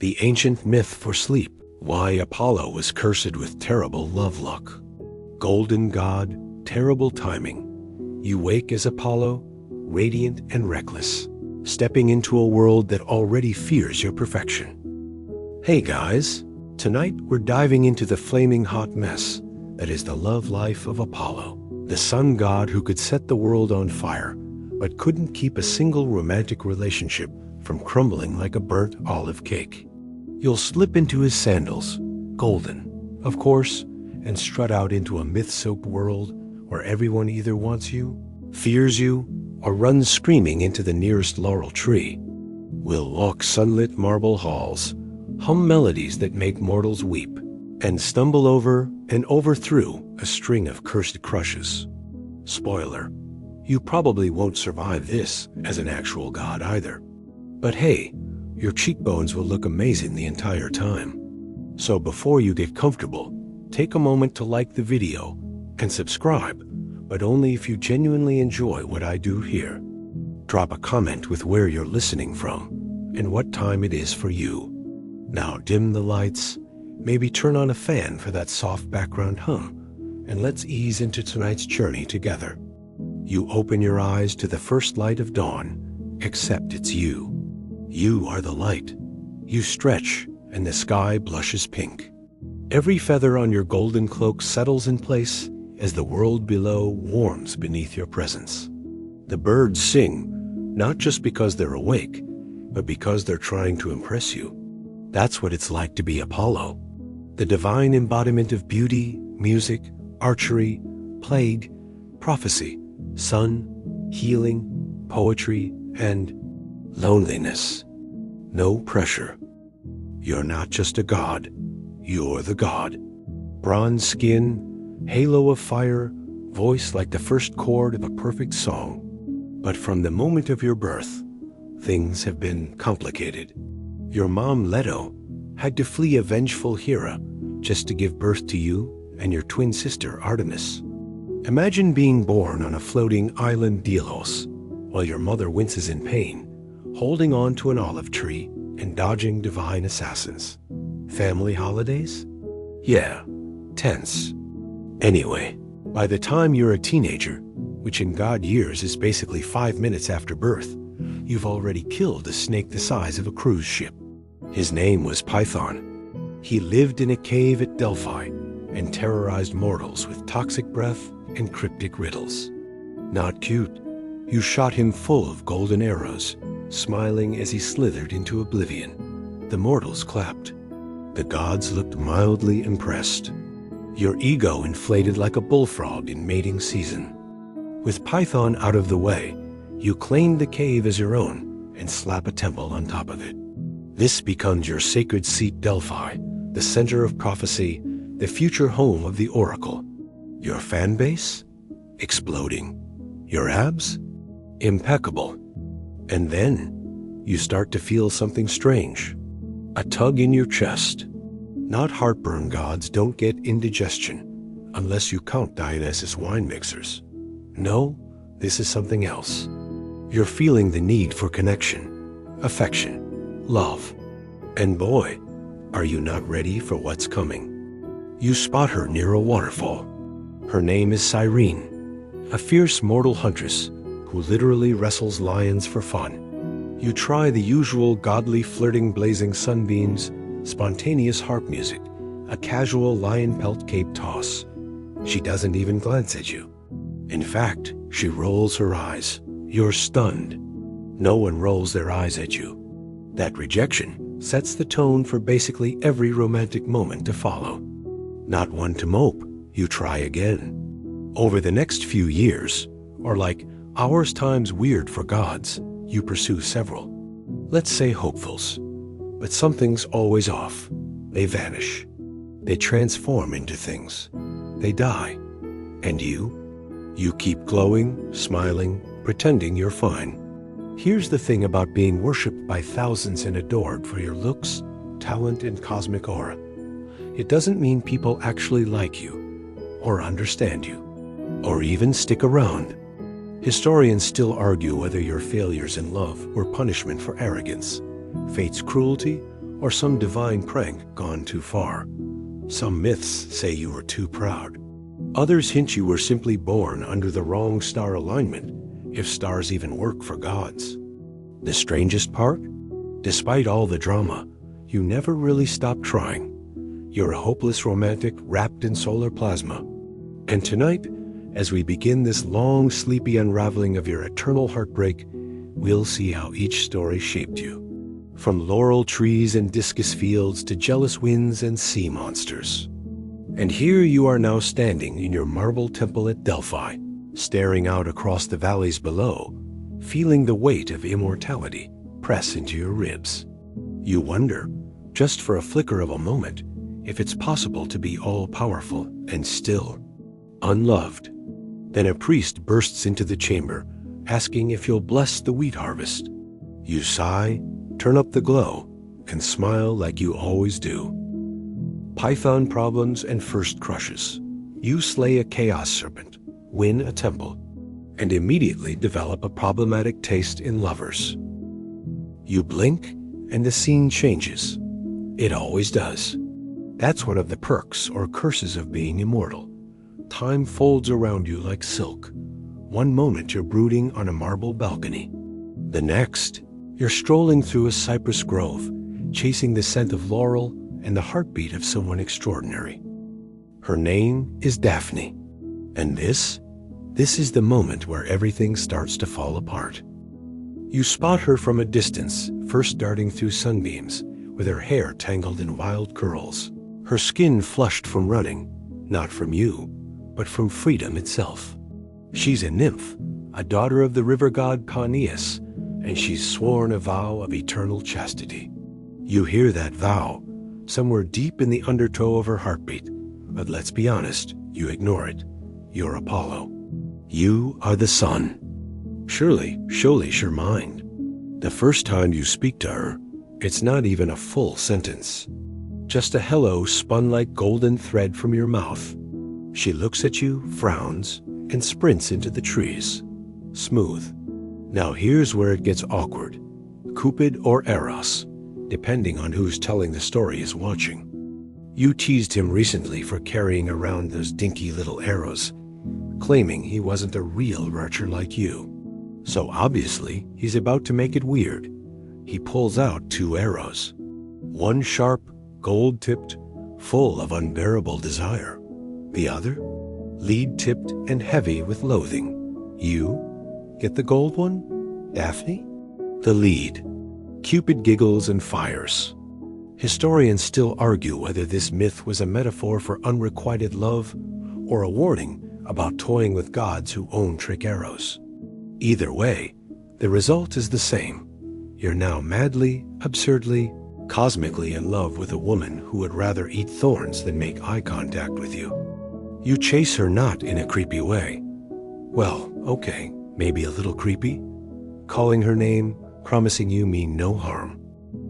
The ancient myth for sleep, why Apollo was cursed with terrible love luck. Golden god, terrible timing. You wake as Apollo, radiant and reckless, stepping into a world that already fears your perfection. Hey guys, tonight we're diving into the flaming hot mess that is the love life of Apollo, the sun god who could set the world on fire, but couldn't keep a single romantic relationship from crumbling like a burnt olive cake. You'll slip into his sandals, golden, of course, and strut out into a myth-soaked world where everyone either wants you, fears you, or runs screaming into the nearest laurel tree. We'll walk sunlit marble halls, hum melodies that make mortals weep, and stumble over and overthrough a string of cursed crushes. Spoiler, you probably won't survive this as an actual god either. But hey, your cheekbones will look amazing the entire time. So before you get comfortable, take a moment to like the video and subscribe, but only if you genuinely enjoy what I do here. Drop a comment with where you're listening from and what time it is for you. Now dim the lights, maybe turn on a fan for that soft background hum, and let's ease into tonight's journey together. You open your eyes to the first light of dawn, except it's you. You are the light. You stretch, and the sky blushes pink. Every feather on your golden cloak settles in place as the world below warms beneath your presence. The birds sing, not just because they're awake, but because they're trying to impress you. That's what it's like to be Apollo, the divine embodiment of beauty, music, archery, plague, prophecy, sun, healing, poetry, and loneliness. No pressure. You're not just a god, you're the god. Bronze skin, halo of fire, voice like the first chord of a perfect song. But from the moment of your birth, things have been complicated. Your mom, Leto, had to flee a vengeful Hera just to give birth to you and your twin sister, Artemis. Imagine being born on a floating island Delos, while your mother winces in pain, holding on to an olive tree and dodging divine assassins. Family holidays? Yeah, tense. Anyway, by the time you're a teenager, which in God years is basically 5 minutes after birth, you've already killed a snake the size of a cruise ship. His name was Python. He lived in a cave at Delphi and terrorized mortals with toxic breath and cryptic riddles. Not cute. You shot him full of golden arrows, smiling as he slithered into oblivion. The mortals clapped. The gods looked mildly impressed. Your ego inflated like a bullfrog in mating season. With Python out of the way, you claim the cave as your own and slap a temple on top of it. This becomes your sacred seat Delphi, the center of prophecy, the future home of the oracle. Your fan base? Exploding. Your abs? Impeccable. And then you start to feel something strange. A tug in your chest. Not heartburn gods don't get indigestion, unless you count Dionysus wine mixers. No, this is something else. You're feeling the need for connection, affection, love. And boy, are you not ready for what's coming. You spot her near a waterfall. Her name is Cyrene, a fierce mortal huntress who literally wrestles lions for fun. You try the usual godly flirting blazing sunbeams, spontaneous harp music, a casual lion pelt cape toss. She doesn't even glance at you. In fact, she rolls her eyes. You're stunned. No one rolls their eyes at you. That rejection sets the tone for basically every romantic moment to follow. Not one to mope, you try again. Over the next few years, or like hours times weird for gods, you pursue several. Let's say hopefuls. But something's always off. They vanish. They transform into things. They die. And you? You keep glowing, smiling, pretending you're fine. Here's the thing about being worshipped by thousands and adored for your looks, talent, and cosmic aura. It doesn't mean people actually like you, or understand you, or even stick around. Historians still argue whether your failures in love were punishment for arrogance, fate's cruelty, or some divine prank gone too far. Some myths say you were too proud. Others hint you were simply born under the wrong star alignment, if stars even work for gods. The strangest part? Despite all the drama, you never really stopped trying. You're a hopeless romantic wrapped in solar plasma. And tonight, as we begin this long, sleepy unraveling of your eternal heartbreak, we'll see how each story shaped you. From laurel trees and discus fields to jealous winds and sea monsters. And here you are now standing in your marble temple at Delphi, staring out across the valleys below, feeling the weight of immortality press into your ribs. You wonder, just for a flicker of a moment, if it's possible to be all-powerful and still unloved. Then a priest bursts into the chamber, asking if you'll bless the wheat harvest. You sigh, turn up the glow, and smile like you always do. Python problems and first crushes. You slay a chaos serpent, win a temple, and immediately develop a problematic taste in lovers. You blink, and the scene changes. It always does. That's one of the perks or curses of being immortal. Time folds around you like silk. One moment you're brooding on a marble balcony. The next, you're strolling through a cypress grove, chasing the scent of laurel and the heartbeat of someone extraordinary. Her name is Daphne. And this is the moment where everything starts to fall apart. You spot her from a distance, first darting through sunbeams, with her hair tangled in wild curls. Her skin flushed from running, not from you, but from freedom itself. She's a nymph, a daughter of the river god Paneus, and she's sworn a vow of eternal chastity. You hear that vow, somewhere deep in the undertow of her heartbeat, but let's be honest, you ignore it. You're Apollo. You are the sun. Surely your mind. The first time you speak to her, it's not even a full sentence. Just a hello spun like golden thread from your mouth. She looks at you, frowns, and sprints into the trees. Smooth. Now here's where it gets awkward. Cupid or Eros, depending on who's telling the story is watching. You teased him recently for carrying around those dinky little arrows, claiming he wasn't a real archer like you. So obviously, he's about to make it weird. He pulls out 2 arrows. One sharp, gold-tipped, full of unbearable desire. The other, lead-tipped and heavy with loathing. You get the gold one, Daphne? The lead. Cupid giggles and fires. Historians still argue whether this myth was a metaphor for unrequited love or a warning about toying with gods who own trick arrows. Either way, the result is the same. You're now madly, absurdly, cosmically in love with a woman who would rather eat thorns than make eye contact with you. You chase her not in a creepy way. Well, okay, maybe a little creepy. Calling her name, promising you mean no harm.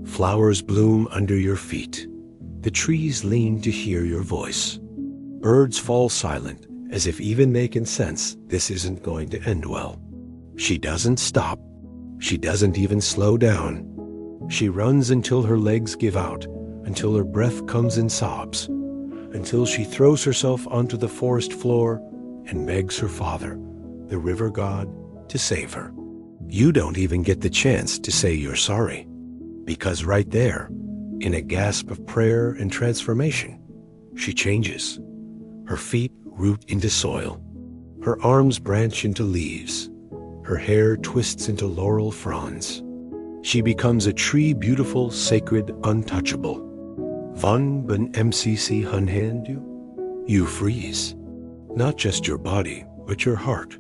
Flowers bloom under your feet. The trees lean to hear your voice. Birds fall silent, as if even they can sense this isn't going to end well. She doesn't stop. She doesn't even slow down. She runs until her legs give out, until her breath comes in sobs, until she throws herself onto the forest floor and begs her father, the river god, to save her. You don't even get the chance to say you're sorry, because right there, in a gasp of prayer and transformation, she changes. Her feet root into soil. Her arms branch into leaves. Her hair twists into laurel fronds. She becomes a tree beautiful, sacred, untouchable. Van ben MCC Hunhand you? You freeze. Not just your body, but your heart.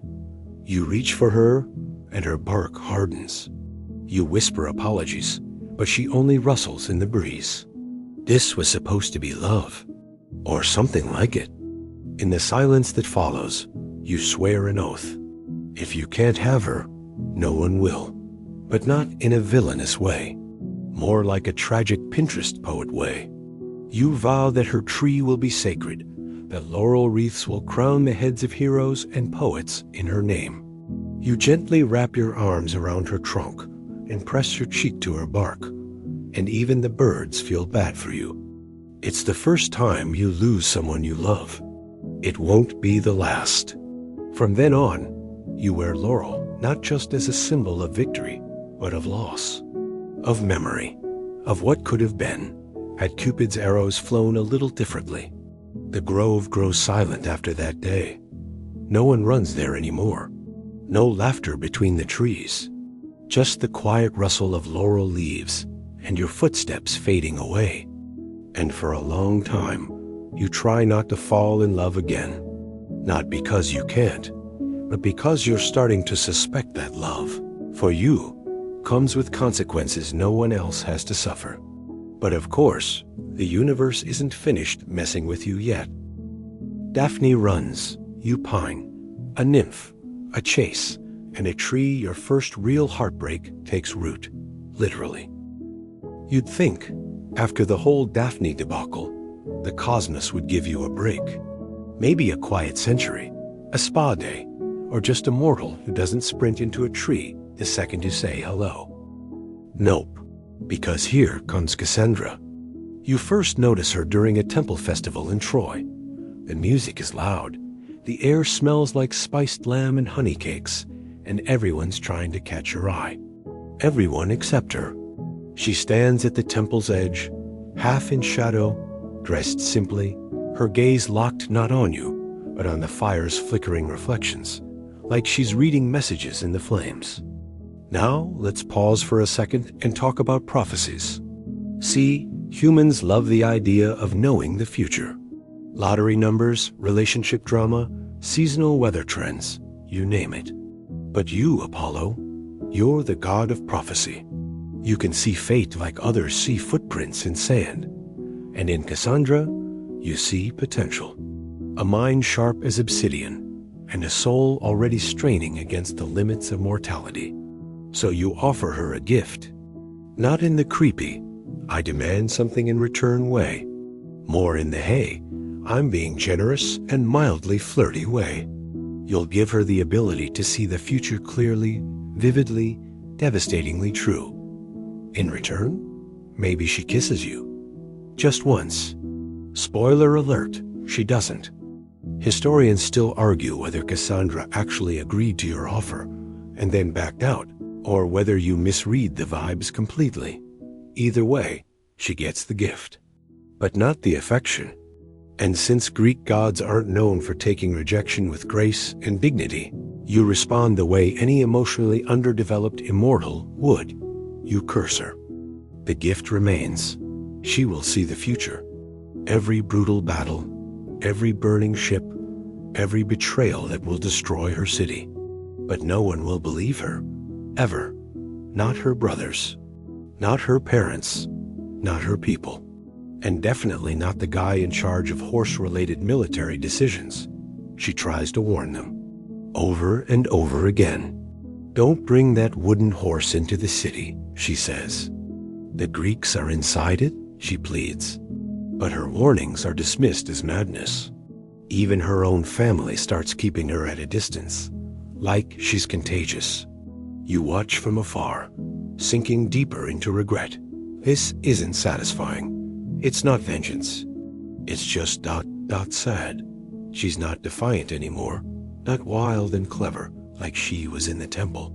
You reach for her, and her bark hardens. You whisper apologies, but she only rustles in the breeze. This was supposed to be love, or something like it. In the silence that follows, you swear an oath. If you can't have her, no one will. But not in a villainous way. More like a tragic Pinterest poet way. You vow that her tree will be sacred, that laurel wreaths will crown the heads of heroes and poets in her name. You gently wrap your arms around her trunk and press your cheek to her bark. and even the birds feel bad for you. It's the first time you lose someone you love. It won't be the last. From then on, you wear laurel not just as a symbol of victory, but of loss, of memory, of what could have been, had Cupid's arrows flown a little differently. The grove grows silent after that day. No one runs there anymore. No laughter between the trees. Just the quiet rustle of laurel leaves and your footsteps fading away. And for a long time, you try not to fall in love again. Not because you can't, but because you're starting to suspect that love, for you, comes with consequences no one else has to suffer. But of course, the universe isn't finished messing with you yet. Daphne runs, you pine, a nymph, a chase, and a tree your first real heartbreak takes root, literally. You'd think, after the whole Daphne debacle, the cosmos would give you a break. Maybe a quiet century, a spa day, or just a mortal who doesn't sprint into a tree the second you say hello. Nope, because here comes Cassandra. You first notice her during a temple festival in Troy. The music is loud, the air smells like spiced lamb and honey cakes, and everyone's trying to catch her eye. Everyone except her. She stands at the temple's edge, half in shadow, dressed simply, her gaze locked not on you, but on the fire's flickering reflections, like she's reading messages in the flames. Now, let's pause for a second and talk about prophecies. See, humans love the idea of knowing the future. Lottery numbers, relationship drama, seasonal weather trends, you name it. But you, Apollo, you're the god of prophecy. You can see fate like others see footprints in sand. And in Cassandra, you see potential. A mind sharp as obsidian, and a soul already straining against the limits of mortality. So you offer her a gift. Not in the creepy, I demand something in return way. More in the hey, I'm being generous and mildly flirty way. You'll give her the ability to see the future clearly, vividly, devastatingly true. In return, maybe she kisses you. Just once. Spoiler alert, she doesn't. Historians still argue whether Cassandra actually agreed to your offer and then backed out, or whether you misread the vibes completely. Either way, she gets the gift, but not the affection. And since Greek gods aren't known for taking rejection with grace and dignity, you respond the way any emotionally underdeveloped immortal would. You curse her. The gift remains. She will see the future. Every brutal battle, every burning ship, every betrayal that will destroy her city. But no one will believe her, ever. Not her brothers, not her parents, not her people, and definitely not the guy in charge of horse-related military decisions. She tries to warn them, over and over again. Don't bring that wooden horse into the city, she says. The Greeks are inside it, she pleads. But her warnings are dismissed as madness. Even her own family starts keeping her at a distance, like she's contagious. You watch from afar, sinking deeper into regret. This isn't satisfying. It's not vengeance. It's just sad. She's not defiant anymore, not wild and clever like she was in the temple.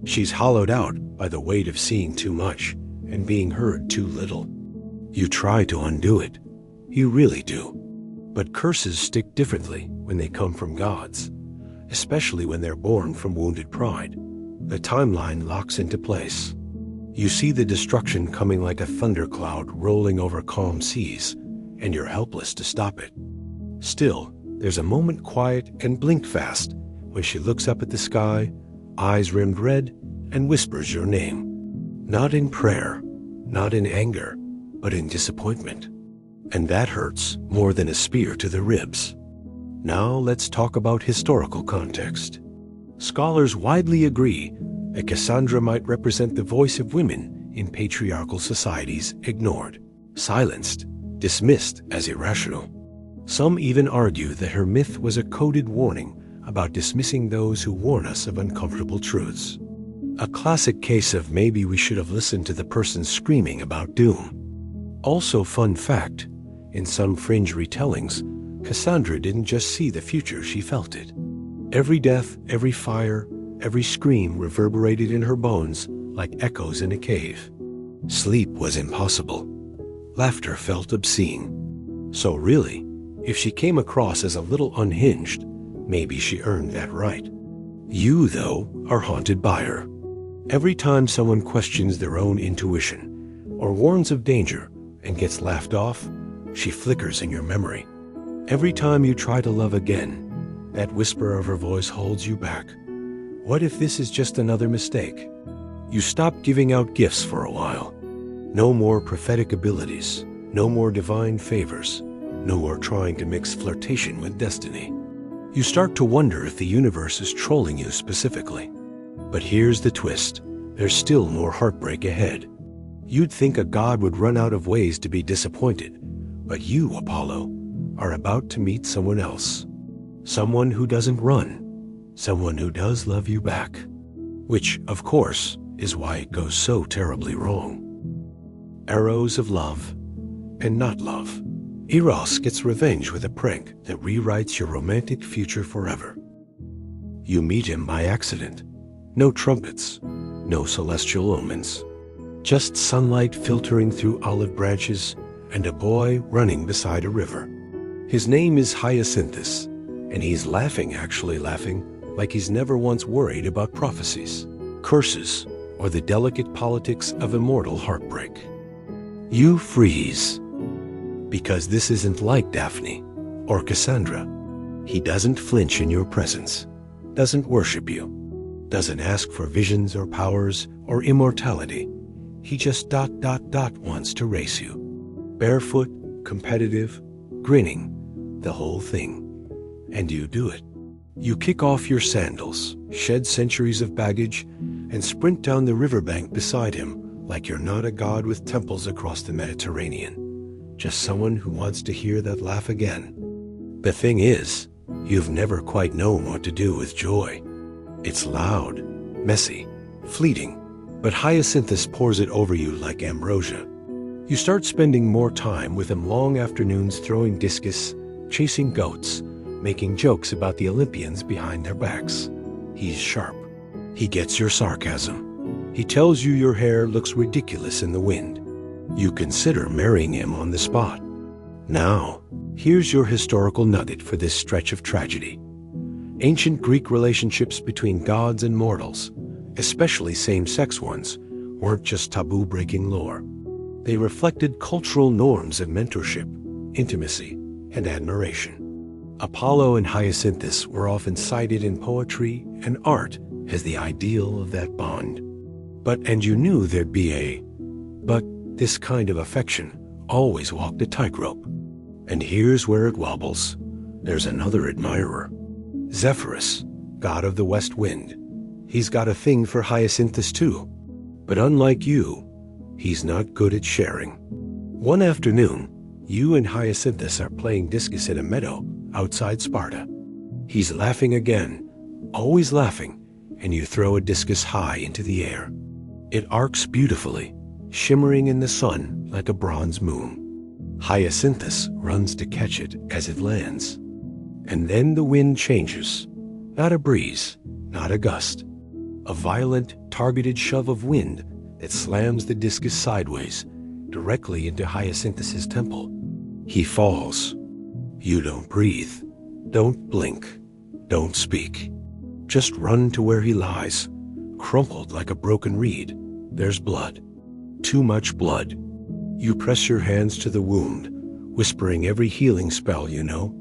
She's hollowed out by the weight of seeing too much and being heard too little. You try to undo it. You really do. But curses stick differently when they come from gods, especially when they're born from wounded pride. The timeline locks into place. You see the destruction coming like a thundercloud rolling over calm seas, and you're helpless to stop it. Still, there's a moment quiet and blink fast when she looks up at the sky, eyes rimmed red, and whispers your name. Not in prayer, not in anger, but in disappointment. And that hurts more than a spear to the ribs. Now let's talk about historical context. Scholars widely agree that Cassandra might represent the voice of women in patriarchal societies ignored, silenced, dismissed as irrational. Some even argue that her myth was a coded warning about dismissing those who warn us of uncomfortable truths. A classic case of maybe we should have listened to the person screaming about doom. Also, fun fact, in some fringe retellings, Cassandra didn't just see the future, she felt it. Every death, every fire, every scream reverberated in her bones like echoes in a cave. Sleep was impossible. Laughter felt obscene. So really, if she came across as a little unhinged, maybe she earned that right. You, though, are haunted by her. Every time someone questions their own intuition or warns of danger and gets laughed off, she flickers in your memory. Every time you try to love again, that whisper of her voice holds you back. What if this is just another mistake? You stop giving out gifts for a while. No more prophetic abilities, no more divine favors, no more trying to mix flirtation with destiny. You start to wonder if the universe is trolling you specifically. But here's the twist. There's still more heartbreak ahead. You'd think a god would run out of ways to be disappointed, but you, Apollo, are about to meet someone else. Someone who doesn't run. Someone who does love you back. Which, of course, is why it goes so terribly wrong. Arrows of love and not love. Eros gets revenge with a prank that rewrites your romantic future forever. You meet him by accident. No trumpets, no celestial omens. Just sunlight filtering through olive branches and a boy running beside a river. His name is Hyacinthus, and he's actually laughing, like he's never once worried about prophecies, curses, or the delicate politics of immortal heartbreak. You freeze, because this isn't like Daphne or Cassandra. He doesn't flinch in your presence, doesn't worship you, doesn't ask for visions or powers or immortality. He just ... wants to race you. Barefoot, competitive, grinning, the whole thing. And you do it. You kick off your sandals, shed centuries of baggage, and sprint down the riverbank beside him like you're not a god with temples across the Mediterranean. Just someone who wants to hear that laugh again. The thing is, you've never quite known what to do with joy. It's loud, messy, fleeting, but Hyacinthus pours it over you like ambrosia. You start spending more time with him long afternoons throwing discus, chasing goats, making jokes about the Olympians behind their backs. He's sharp. He gets your sarcasm. He tells you your hair looks ridiculous in the wind. You consider marrying him on the spot. Now, here's your historical nugget for this stretch of tragedy. Ancient Greek relationships between gods and mortals, especially same-sex ones, weren't just taboo-breaking lore. They reflected cultural norms of mentorship, intimacy, and admiration. Apollo and Hyacinthus were often cited in poetry and art as the ideal of that bond. And you knew there'd be but this kind of affection always walked a tightrope. And here's where it wobbles. There's another admirer. Zephyrus, god of the west wind. He's got a thing for Hyacinthus too. But unlike you, he's not good at sharing. One afternoon, you and Hyacinthus are playing discus in a meadow outside Sparta. He's laughing again, always laughing, and you throw a discus high into the air. It arcs beautifully, shimmering in the sun like a bronze moon. Hyacinthus runs to catch it as it lands. And then the wind changes. Not a breeze, not a gust. A violent, targeted shove of wind that slams the discus sideways, directly into Hyacinthus's temple. He falls. You don't breathe. Don't blink. Don't speak. Just run to where he lies, crumpled like a broken reed. There's blood. Too much blood. You press your hands to the wound, whispering every healing spell you know.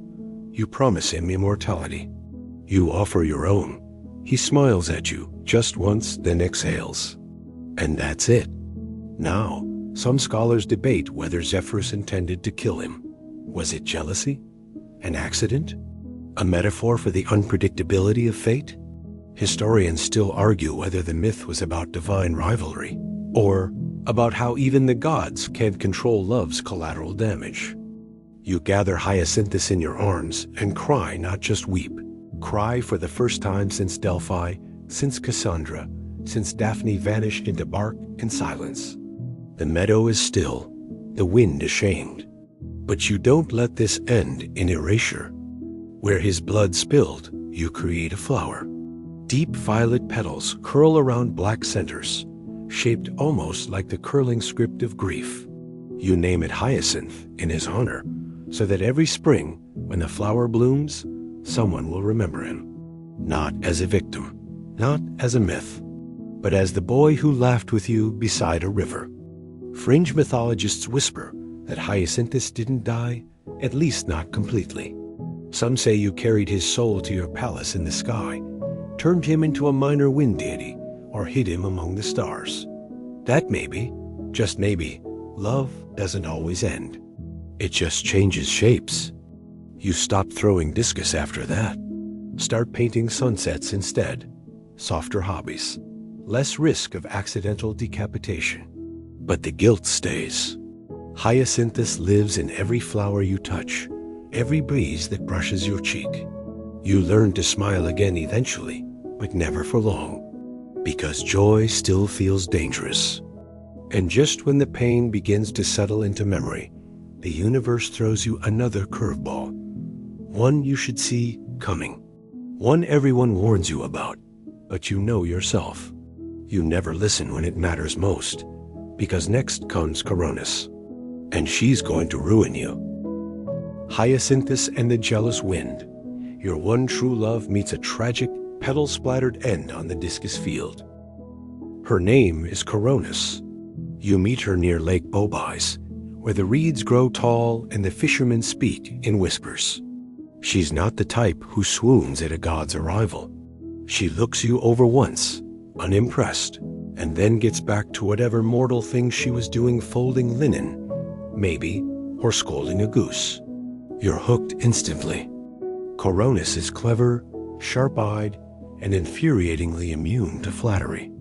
You promise him immortality. You offer your own. He smiles at you just once, then exhales. And that's it. Now, some scholars debate whether Zephyrus intended to kill him. Was it jealousy? An accident? A metaphor for the unpredictability of fate? Historians still argue whether the myth was about divine rivalry, or about how even the gods can't control love's collateral damage. You gather Hyacinthus in your arms and cry, not just weep. Cry for the first time since Delphi, since Cassandra, since Daphne vanished into bark and silence. The meadow is still, the wind ashamed. But you don't let this end in erasure. Where his blood spilled, you create a flower. Deep violet petals curl around black centers, shaped almost like the curling script of grief. You name it Hyacinth in his honor, so that every spring, when the flower blooms, someone will remember him. Not as a victim, not as a myth, but as the boy who laughed with you beside a river. Fringe mythologists whisper that Hyacinthus didn't die, at least not completely. Some say you carried his soul to your palace in the sky, turned him into a minor wind deity, or hid him among the stars. That maybe, just maybe, love doesn't always end. It just changes shapes. You stop throwing discus after that. Start painting sunsets instead. Softer hobbies. Less risk of accidental decapitation. But the guilt stays. Hyacinthus lives in every flower you touch, every breeze that brushes your cheek. You learn to smile again eventually, but never for long, because joy still feels dangerous. And just when the pain begins to settle into memory, the universe throws you another curveball. One you should see coming. One everyone warns you about, but you know yourself. You never listen when it matters most, because next comes Coronis, and she's going to ruin you. Hyacinthus and the jealous wind. Your one true love meets a tragic, petal-splattered end on the discus field. Her name is Coronis. You meet her near Lake Bobais, where the reeds grow tall and the fishermen speak in whispers. She's not the type who swoons at a god's arrival. She looks you over once, unimpressed, and then gets back to whatever mortal thing she was doing, folding linen, maybe, or scolding a goose. You're hooked instantly. Coronis is clever, sharp-eyed, and infuriatingly immune to flattery.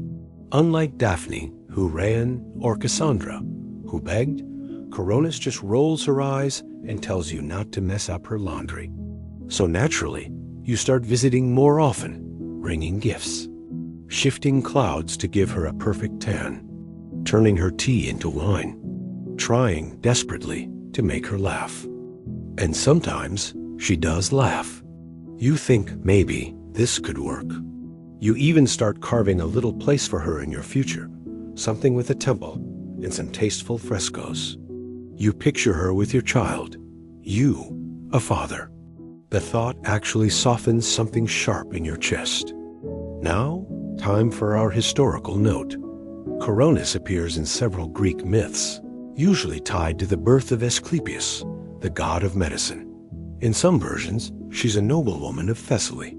Unlike Daphne, who ran, or Cassandra, who begged, Coronis just rolls her eyes and tells you not to mess up her laundry. So naturally, you start visiting more often, bringing gifts, shifting clouds to give her a perfect tan, turning her tea into wine, trying desperately to make her laugh. And sometimes she does laugh. You think maybe this could work. You even start carving a little place for her in your future, something with a temple and some tasteful frescoes. You picture her with your child, you, a father. The thought actually softens something sharp in your chest. Now, time for our historical note. Coronis appears in several Greek myths, usually tied to the birth of Asclepius, the god of medicine. In some versions, she's a noblewoman of Thessaly.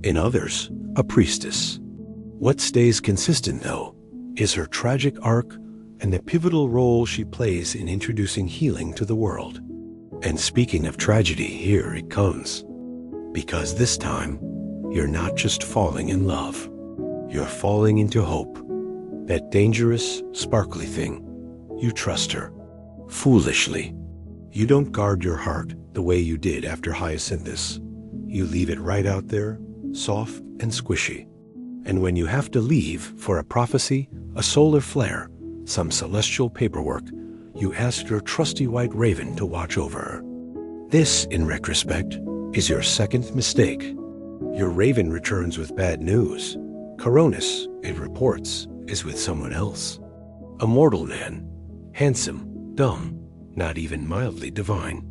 In others, a priestess. What stays consistent, though, is her tragic arc and the pivotal role she plays in introducing healing to the world. And speaking of tragedy, here it comes. Because this time, you're not just falling in love. You're falling into hope. That dangerous, sparkly thing. You trust her. Foolishly. You don't guard your heart the way you did after Hyacinthus. You leave it right out there, soft and squishy. And when you have to leave for a prophecy, a solar flare, some celestial paperwork, you ask your trusty white raven to watch over her. This, in retrospect, is your second mistake. Your raven returns with bad news. Coronis, it reports, is with someone else. A mortal man, handsome, dumb, not even mildly divine.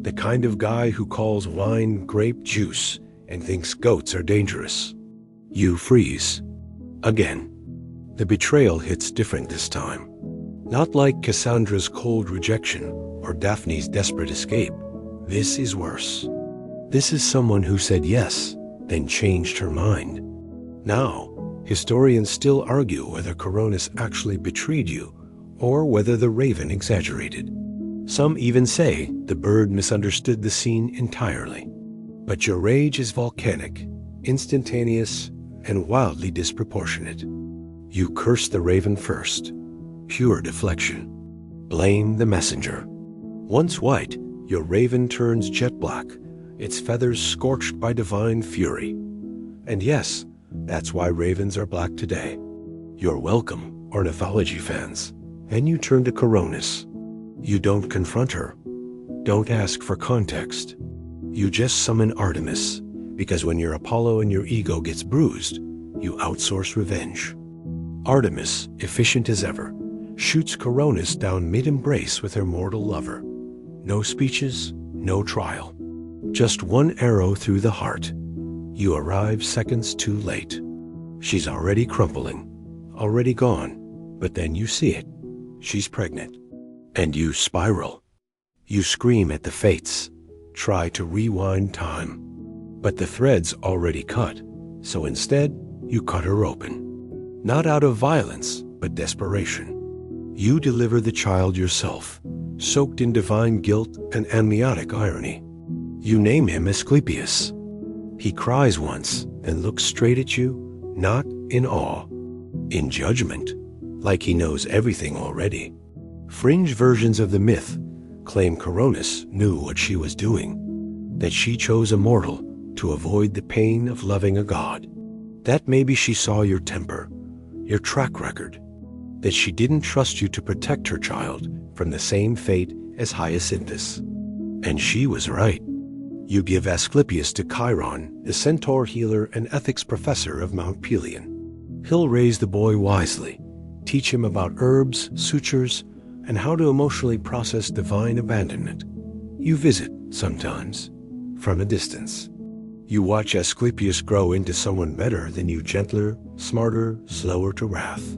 The kind of guy who calls wine grape juice and thinks goats are dangerous. You freeze. Again. The betrayal hits different this time. Not like Cassandra's cold rejection or Daphne's desperate escape. This is worse. This is someone who said yes, then changed her mind. Now, historians still argue whether Coronis actually betrayed you or whether the raven exaggerated. Some even say the bird misunderstood the scene entirely. But your rage is volcanic, instantaneous, and wildly disproportionate. You curse the raven first. Pure deflection. Blame the messenger. Once white, your raven turns jet black, its feathers scorched by divine fury. And yes, that's why ravens are black today. You're welcome, ornithology fans, and you turn to Coronis. You don't confront her. Don't ask for context. You just summon Artemis, because when your Apollo and your ego gets bruised, you outsource revenge. Artemis, efficient as ever, shoots Coronis down mid-embrace with her mortal lover. No speeches, no trial. Just one arrow through the heart. You arrive seconds too late. She's already crumpling, already gone, but then you see it. She's pregnant. And you spiral. You scream at the fates, try to rewind time. But the thread's already cut, so instead, you cut her open. Not out of violence, but desperation. You deliver the child yourself, soaked in divine guilt and amniotic irony. You name him Asclepius. He cries once and looks straight at you, not in awe, in judgment, like he knows everything already. Fringe versions of the myth claim Coronis knew what she was doing, that she chose a mortal to avoid the pain of loving a god, that maybe she saw your temper, your track record, that she didn't trust you to protect her child from the same fate as Hyacinthus. And she was right. You give Asclepius to Chiron, the centaur healer and ethics professor of Mount Pelion. He'll raise the boy wisely, teach him about herbs, sutures, and how to emotionally process divine abandonment. You visit, sometimes, from a distance. You watch Asclepius grow into someone better than you, gentler, smarter, slower to wrath.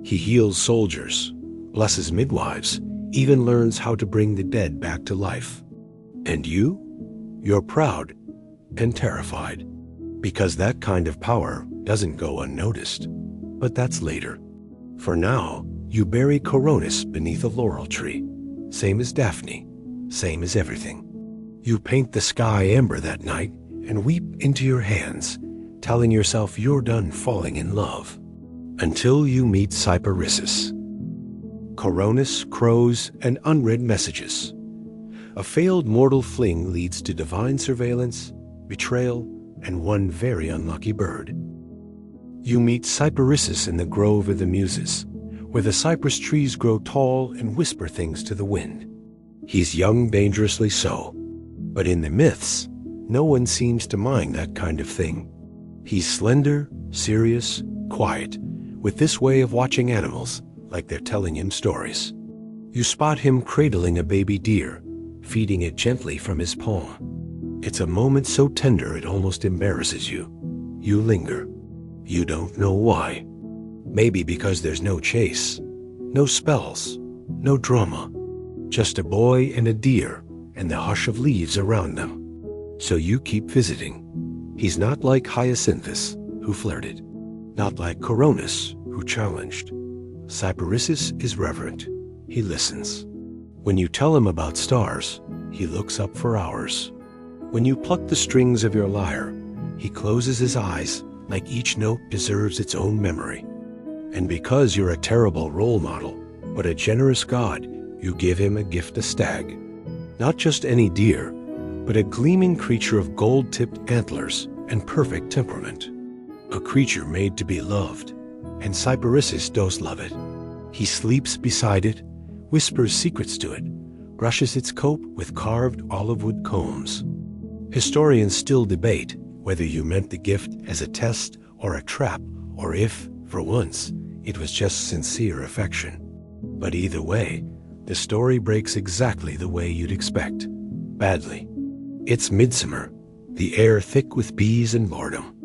He heals soldiers, blesses midwives, even learns how to bring the dead back to life. And you? You're proud and terrified, because that kind of power doesn't go unnoticed. But that's later. For now, you bury Coronis beneath a laurel tree, same as Daphne, same as everything. You paint the sky amber that night and weep into your hands, telling yourself you're done falling in love. Until you meet Cyparissus. Coronis, crows, and unread messages. A failed mortal fling leads to divine surveillance, betrayal, and one very unlucky bird. You meet Cyparissus in the grove of the Muses, where the cypress trees grow tall and whisper things to the wind. He's young, dangerously so, but in the myths, no one seems to mind that kind of thing. He's slender, serious, quiet, with this way of watching animals like they're telling him stories. You spot him cradling a baby deer, feeding it gently from his paw. It's a moment so tender it almost embarrasses you. You linger. You don't know why. Maybe because there's no chase, no spells, no drama. Just a boy and a deer and the hush of leaves around them. So you keep visiting. He's not like Hyacinthus, who flirted. Not like Coronis, who challenged. Cyparissus is reverent. He listens. When you tell him about stars, he looks up for hours. When you pluck the strings of your lyre, he closes his eyes like each note deserves its own memory. And because you're a terrible role model, but a generous god, you give him a gift, a stag. Not just any deer, but a gleaming creature of gold-tipped antlers and perfect temperament. A creature made to be loved, and Cyparissus does love it. He sleeps beside it, whispers secrets to it, brushes its coat with carved olive wood combs. Historians still debate whether you meant the gift as a test or a trap, or if, for once, it was just sincere affection. But either way, the story breaks exactly the way you'd expect. Badly. It's midsummer, the air thick with bees and boredom.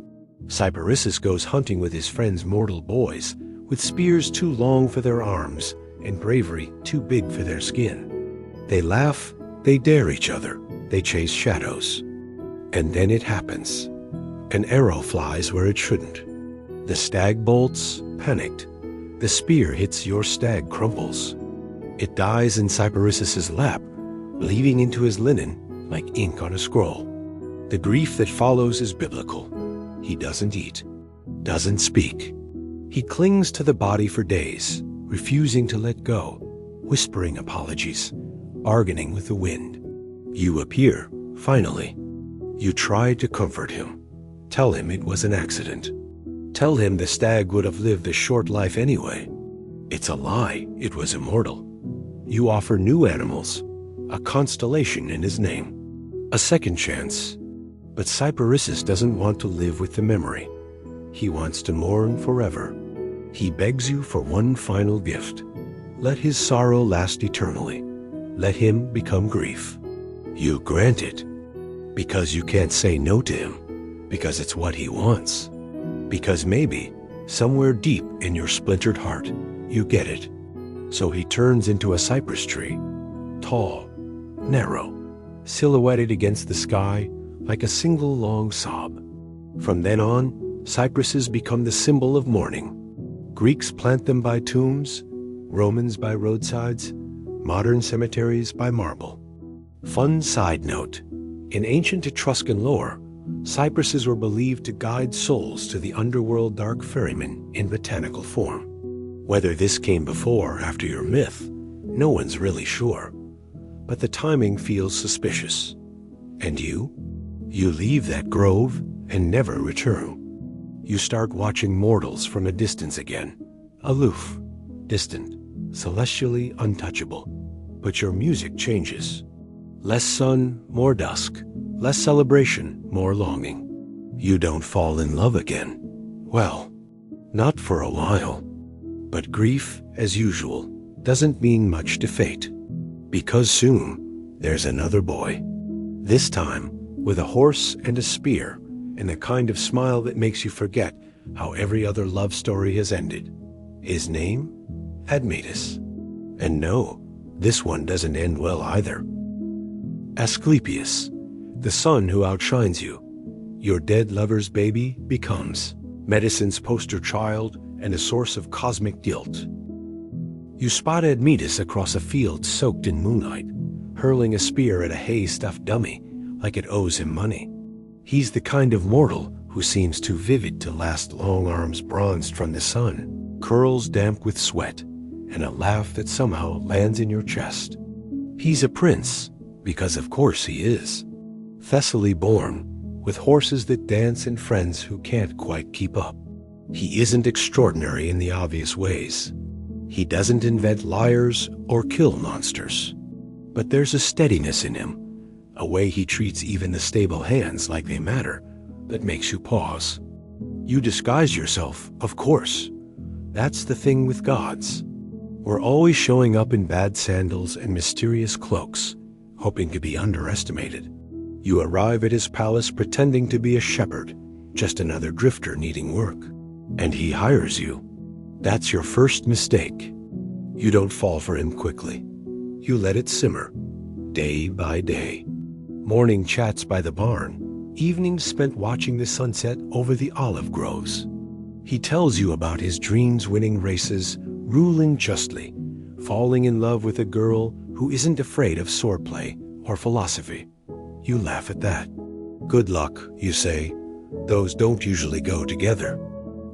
Cyparissus goes hunting with his friends' mortal boys, with spears too long for their arms and bravery too big for their skin. They laugh, they dare each other, they chase shadows. And then it happens. An arrow flies where it shouldn't. The stag bolts, panicked. The spear hits your stag, crumbles. It dies in Cyparissus's lap, leaving into his linen like ink on a scroll. The grief that follows is biblical. He doesn't eat, doesn't speak. He clings to the body for days, refusing to let go, whispering apologies, bargaining with the wind. You appear, finally. You try to comfort him, tell him it was an accident. Tell him the stag would have lived a short life anyway. It's a lie, it was immortal. You offer new animals, a constellation in his name, a second chance. But Cyparissus doesn't want to live with the memory. He wants to mourn forever. He begs you for one final gift. Let his sorrow last eternally. Let him become grief. You grant it, because you can't say no to him, because it's what he wants, because maybe, somewhere deep in your splintered heart, you get it. So he turns into a cypress tree, tall, narrow, silhouetted against the sky like a single long sob. From then on, cypresses become the symbol of mourning. Greeks plant them by tombs, Romans by roadsides, modern cemeteries by marble. Fun side note, in ancient Etruscan lore, cypresses were believed to guide souls to the underworld dark ferrymen in botanical form. Whether this came before or after your myth, no one's really sure. But the timing feels suspicious. And you? You leave that grove and never return. You start watching mortals from a distance again, aloof, distant, celestially untouchable. But your music changes. Less sun, more dusk. Less celebration, more longing. You don't fall in love again. Well, not for a while. But grief, as usual, doesn't mean much to fate. Because soon, there's another boy. This time, with a horse and a spear, and the kind of smile that makes you forget how every other love story has ended. His name? Admetus. And no, this one doesn't end well either. Asclepius, the son who outshines you, your dead lover's baby, becomes medicine's poster child and a source of cosmic guilt. You spot Admetus across a field soaked in moonlight, hurling a spear at a hay-stuffed dummy like it owes him money. He's the kind of mortal who seems too vivid to last, long arms bronzed from the sun, curls damp with sweat, and a laugh that somehow lands in your chest. He's a prince, because of course he is. Thessaly born, with horses that dance and friends who can't quite keep up. He isn't extraordinary in the obvious ways. He doesn't invent liars or kill monsters. But there's a steadiness in him, a way he treats even the stable hands like they matter, that makes you pause. You disguise yourself, of course. That's the thing with gods. We're always showing up in bad sandals and mysterious cloaks, hoping to be underestimated. You arrive at his palace pretending to be a shepherd, just another drifter needing work. And he hires you. That's your first mistake. You don't fall for him quickly. You let it simmer, day by day. Morning chats by the barn, evenings spent watching the sunset over the olive groves. He tells you about his dreams winning races, ruling justly, falling in love with a girl who isn't afraid of swordplay or philosophy. You laugh at that. Good luck, you say. Those don't usually go together.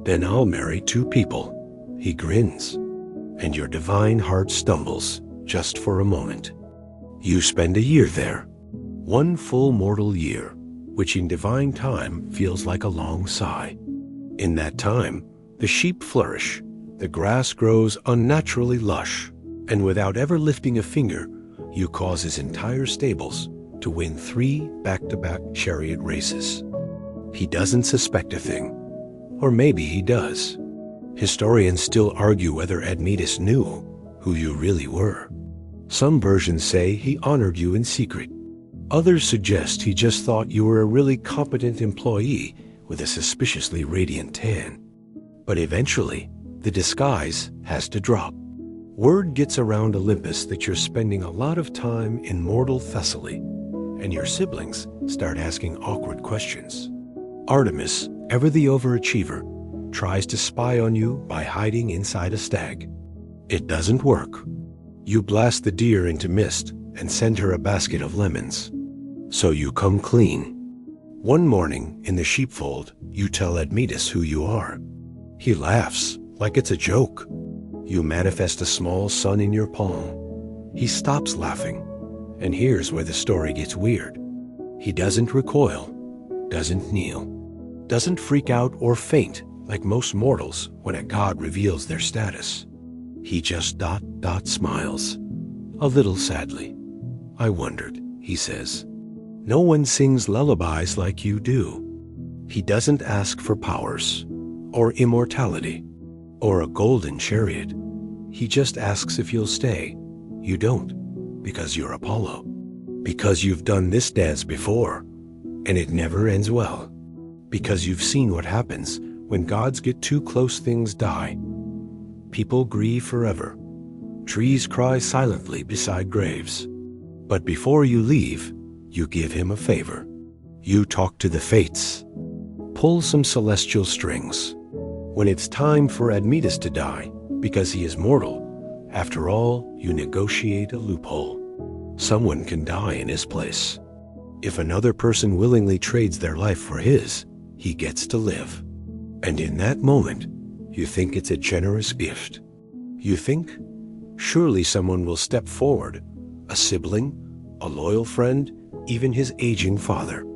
Then I'll marry two people. He grins, and your divine heart stumbles just for a moment. You spend a year there, one full mortal year, which in divine time feels like a long sigh. In that time, the sheep flourish, the grass grows unnaturally lush, and without ever lifting a finger, you cause his entire stables to win 3 back-to-back chariot races. He doesn't suspect a thing, or maybe he does. Historians still argue whether Admetus knew who you really were. Some versions say he honored you in secret. Others suggest he just thought you were a really competent employee with a suspiciously radiant tan. But eventually, the disguise has to drop. Word gets around Olympus that you're spending a lot of time in mortal Thessaly, and your siblings start asking awkward questions. Artemis, ever the overachiever, tries to spy on you by hiding inside a stag. It doesn't work. You blast the deer into mist and send her a basket of lemons. So you come clean. One morning in the sheepfold, you tell Admetus who you are. He laughs like it's a joke. You manifest a small sun in your palm. He stops laughing, and here's where the story gets weird. He doesn't recoil, doesn't kneel, doesn't freak out or faint like most mortals when a god reveals their status. He just smiles, a little sadly. "I wondered," he says. "No one sings lullabies like you do." He doesn't ask for powers, or immortality, or a golden chariot. He just asks if you'll stay. You don't, because you're Apollo. Because you've done this dance before, and it never ends well. Because you've seen what happens when gods get too close, things die. People grieve forever. Trees cry silently beside graves. But before you leave, you give him a favor. You talk to the fates. Pull some celestial strings. When it's time for Admetus to die, because he is mortal, after all, you negotiate a loophole. Someone can die in his place. If another person willingly trades their life for his, he gets to live. And in that moment, you think it's a generous gift. You think, surely someone will step forward, a sibling, a loyal friend, even his aging father.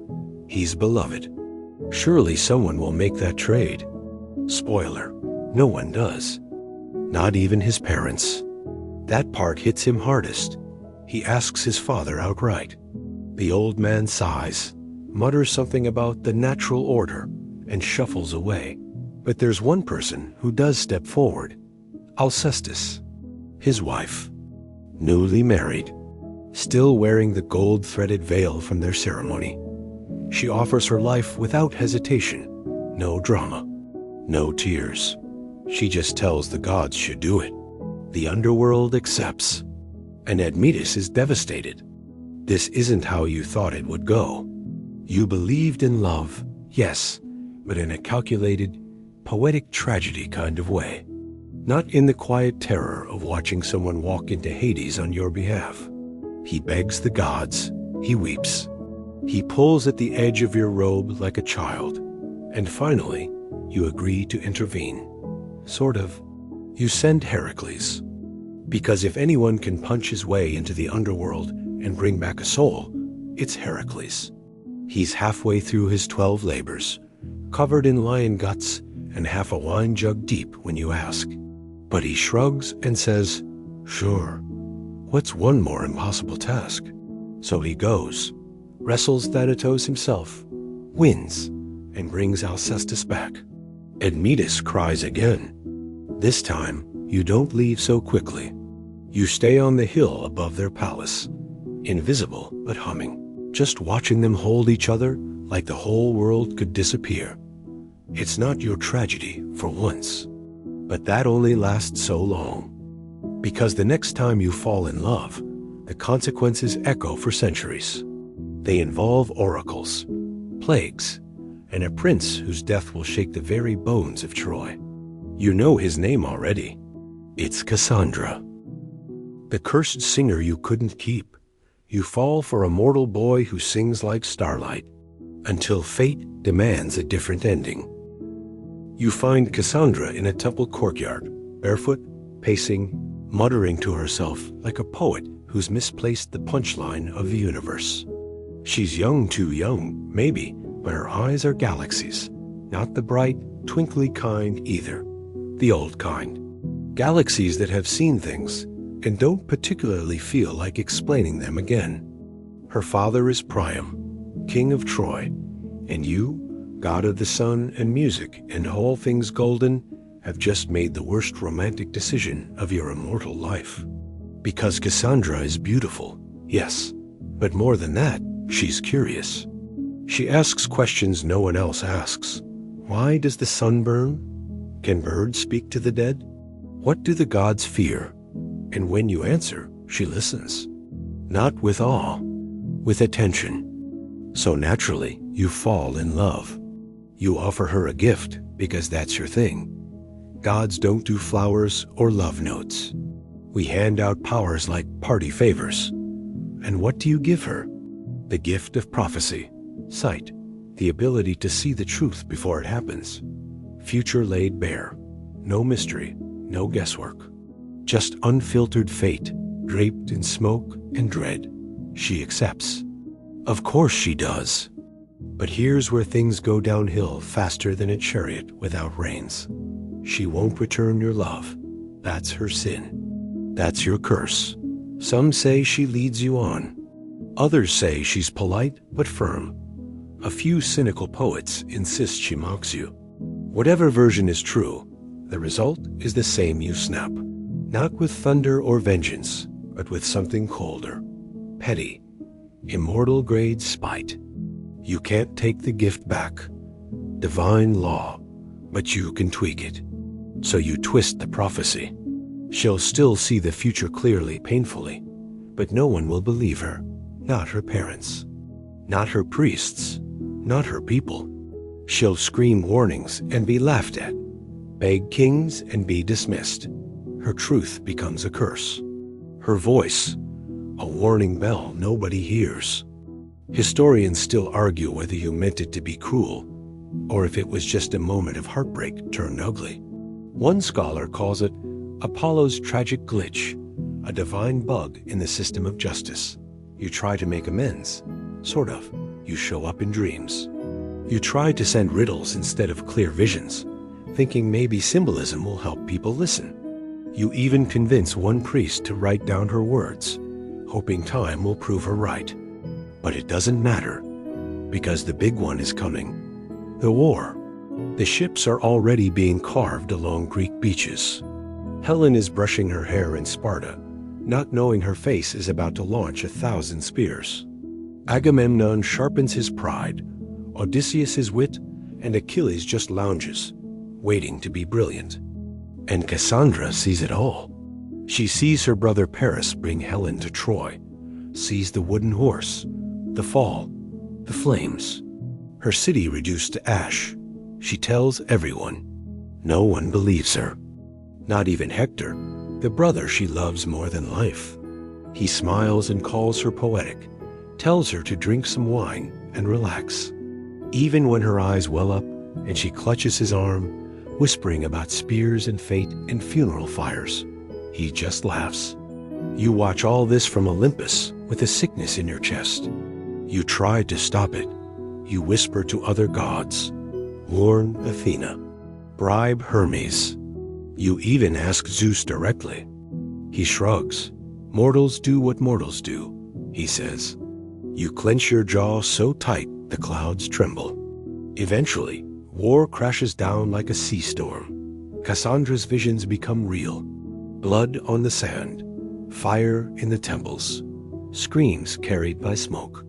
He's beloved. Surely someone will make that trade. Spoiler, no one does. Not even his parents. That part hits him hardest. He asks his father outright. The old man sighs, mutters something about the natural order, and shuffles away. But there's one person who does step forward. Alcestis, his wife, newly married, still wearing the gold-threaded veil from their ceremony. She offers her life without hesitation. No drama, no tears. She just tells the gods should do it. The underworld accepts. And Admetus is devastated. This isn't how you thought it would go. You believed in love, yes, but in a calculated, poetic tragedy kind of way. Not in the quiet terror of watching someone walk into Hades on your behalf. He begs the gods. He weeps. He pulls at the edge of your robe like a child. And finally, you agree to intervene. Sort of. You send Heracles. Because if anyone can punch his way into the underworld and bring back a soul, it's Heracles. He's halfway through his 12 labors, covered in lion guts and half a wine jug deep when you ask. But he shrugs and says, "Sure. What's one more impossible task?" So he goes, wrestles Thanatos himself, wins, and brings Alcestis back. Admetus cries again. This time, you don't leave so quickly. You stay on the hill above their palace, invisible but humming, just watching them hold each other like the whole world could disappear. It's not your tragedy for once, but that only lasts so long. Because the next time you fall in love, the consequences echo for centuries. They involve oracles, plagues, and a prince whose death will shake the very bones of Troy. You know his name already. It's Cassandra. The cursed singer you couldn't keep. You fall for a mortal boy who sings like starlight, until fate demands a different ending. You find Cassandra in a temple courtyard, barefoot, pacing, muttering to herself like a poet who's misplaced the punchline of the universe. She's young, too young, maybe, but her eyes are galaxies, not the bright, twinkly kind either, the old kind. Galaxies that have seen things and don't particularly feel like explaining them again. Her father is Priam, king of Troy, and you, god of the sun and music and all things golden, have just made the worst romantic decision of your immortal life. Because Cassandra is beautiful, yes, but more than that, she's curious. She asks questions no one else asks. Why does the sun burn? Can birds speak to the dead? What do the gods fear? And when you answer, she listens. Not with awe, with attention. So naturally, you fall in love. You offer her a gift because that's your thing. Gods don't do flowers or love notes. We hand out powers like party favors. And what do you give her? The gift of prophecy, sight, the ability to see the truth before it happens. Future laid bare. No mystery, no guesswork. Just unfiltered fate, draped in smoke and dread. She accepts. Of course she does. But here's where things go downhill faster than a chariot without reins. She won't return your love. That's her sin. That's your curse. Some say she leads you on. Others say she's polite but firm. A few cynical poets insist she mocks you. Whatever version is true, the result is the same you snap. Not with thunder or vengeance, but with something colder. Petty. Immortal grade spite. You can't take the gift back. Divine law, but you can tweak it. So you twist the prophecy. She'll still see the future clearly, painfully, but no one will believe her. Not her parents. Not her priests. Not her people. She'll scream warnings and be laughed at. Beg kings and be dismissed. Her truth becomes a curse. Her voice, a warning bell nobody hears. Historians still argue whether you meant it to be cruel, or if it was just a moment of heartbreak turned ugly. One scholar calls it Apollo's tragic glitch, a divine bug in the system of justice. You try to make amends, sort of. You show up in dreams. You try to send riddles instead of clear visions, thinking maybe symbolism will help people listen. You even convince one priest to write down her words, hoping time will prove her right. But it doesn't matter, because the big one is coming. The war. The ships are already being carved along Greek beaches. Helen is brushing her hair in Sparta, not knowing her face is about to launch 1,000 spears. Agamemnon sharpens his pride, Odysseus his wit, and Achilles just lounges, waiting to be brilliant. And Cassandra sees it all. She sees her brother Paris bring Helen to Troy, sees the wooden horse, the fall, the flames, her city reduced to ash. She tells everyone. No one believes her. Not even Hector, the brother she loves more than life. He smiles and calls her poetic, tells her to drink some wine and relax. Even when her eyes well up and she clutches his arm, whispering about spears and fate and funeral fires, he just laughs. You watch all this from Olympus with a sickness in your chest. You try to stop it. You whisper to other gods. Warn Athena. Bribe Hermes. You even ask Zeus directly. He shrugs. Mortals do what mortals do, he says. You clench your jaw so tight the clouds tremble. Eventually, war crashes down like a sea storm. Cassandra's visions become real. Blood on the sand, fire in the temples, screams carried by smoke.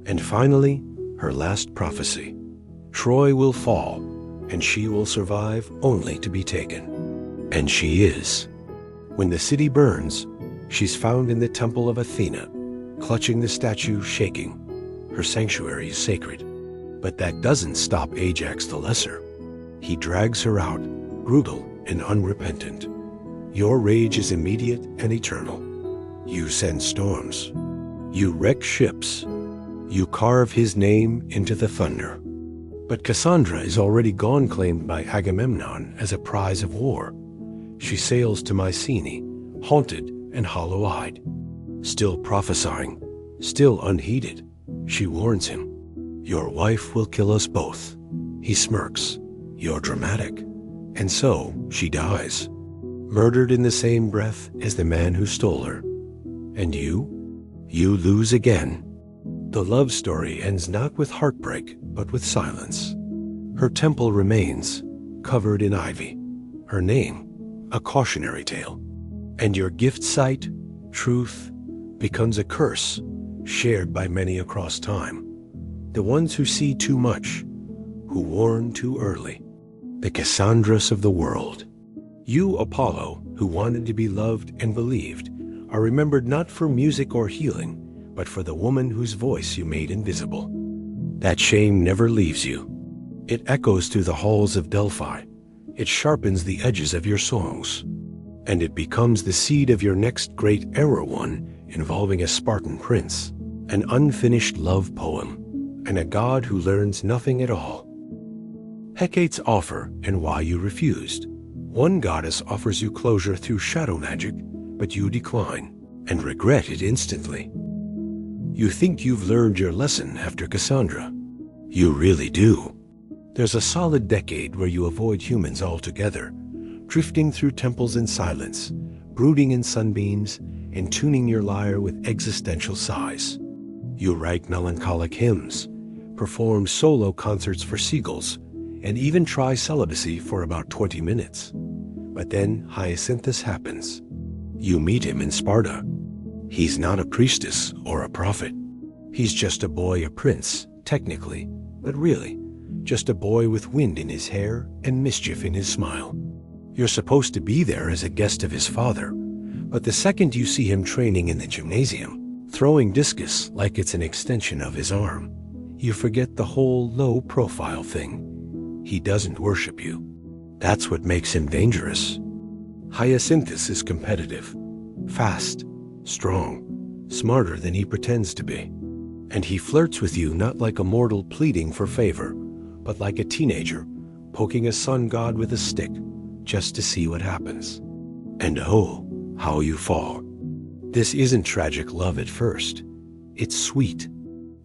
And finally, her last prophecy. Troy will fall, and she will survive only to be taken. And she is. When the city burns, she's found in the temple of Athena, clutching the statue, shaking. Her sanctuary is sacred. But that doesn't stop Ajax the Lesser. He drags her out, brutal and unrepentant. Your rage is immediate and eternal. You send storms. You wreck ships. You carve his name into the thunder. But Cassandra is already gone, claimed by Agamemnon as a prize of war. She sails to Mycenae, haunted and hollow-eyed. Still prophesying, still unheeded, she warns him. Your wife will kill us both. He smirks. You're dramatic. And so she dies, murdered in the same breath as the man who stole her. And you lose again. The love story ends not with heartbreak, but with silence. Her temple remains, covered in ivy. Her name, a cautionary tale. And your gift site, truth, becomes a curse, shared by many across time. The ones who see too much, who warn too early. The Cassandras of the world. You, Apollo, who wanted to be loved and believed, are remembered not for music or healing, but for the woman whose voice you made invisible. That shame never leaves you. It echoes through the halls of Delphi. It sharpens the edges of your songs. And it becomes the seed of your next great error one, involving a Spartan prince, an unfinished love poem, and a god who learns nothing at all. Hecate's offer and why you refused. One goddess offers you closure through shadow magic, but you decline, and regret it instantly. You think you've learned your lesson after Cassandra. You really do. There's a solid decade where you avoid humans altogether, drifting through temples in silence, brooding in sunbeams, and tuning your lyre with existential sighs. You write melancholic hymns, perform solo concerts for seagulls, and even try celibacy for about 20 minutes. But then Hyacinthus happens. You meet him in Sparta. He's not a priestess or a prophet. He's just a boy, a prince, technically, but really, just a boy with wind in his hair and mischief in his smile. You're supposed to be there as a guest of his father, but the second you see him training in the gymnasium, throwing discus like it's an extension of his arm, you forget the whole low-profile thing. He doesn't worship you. That's what makes him dangerous. Hyacinthus is competitive, fast, strong, smarter than he pretends to be. And he flirts with you not like a mortal pleading for favor, but like a teenager poking a sun god with a stick just to see what happens. And oh, how you fall. This isn't tragic love at first. It's sweet.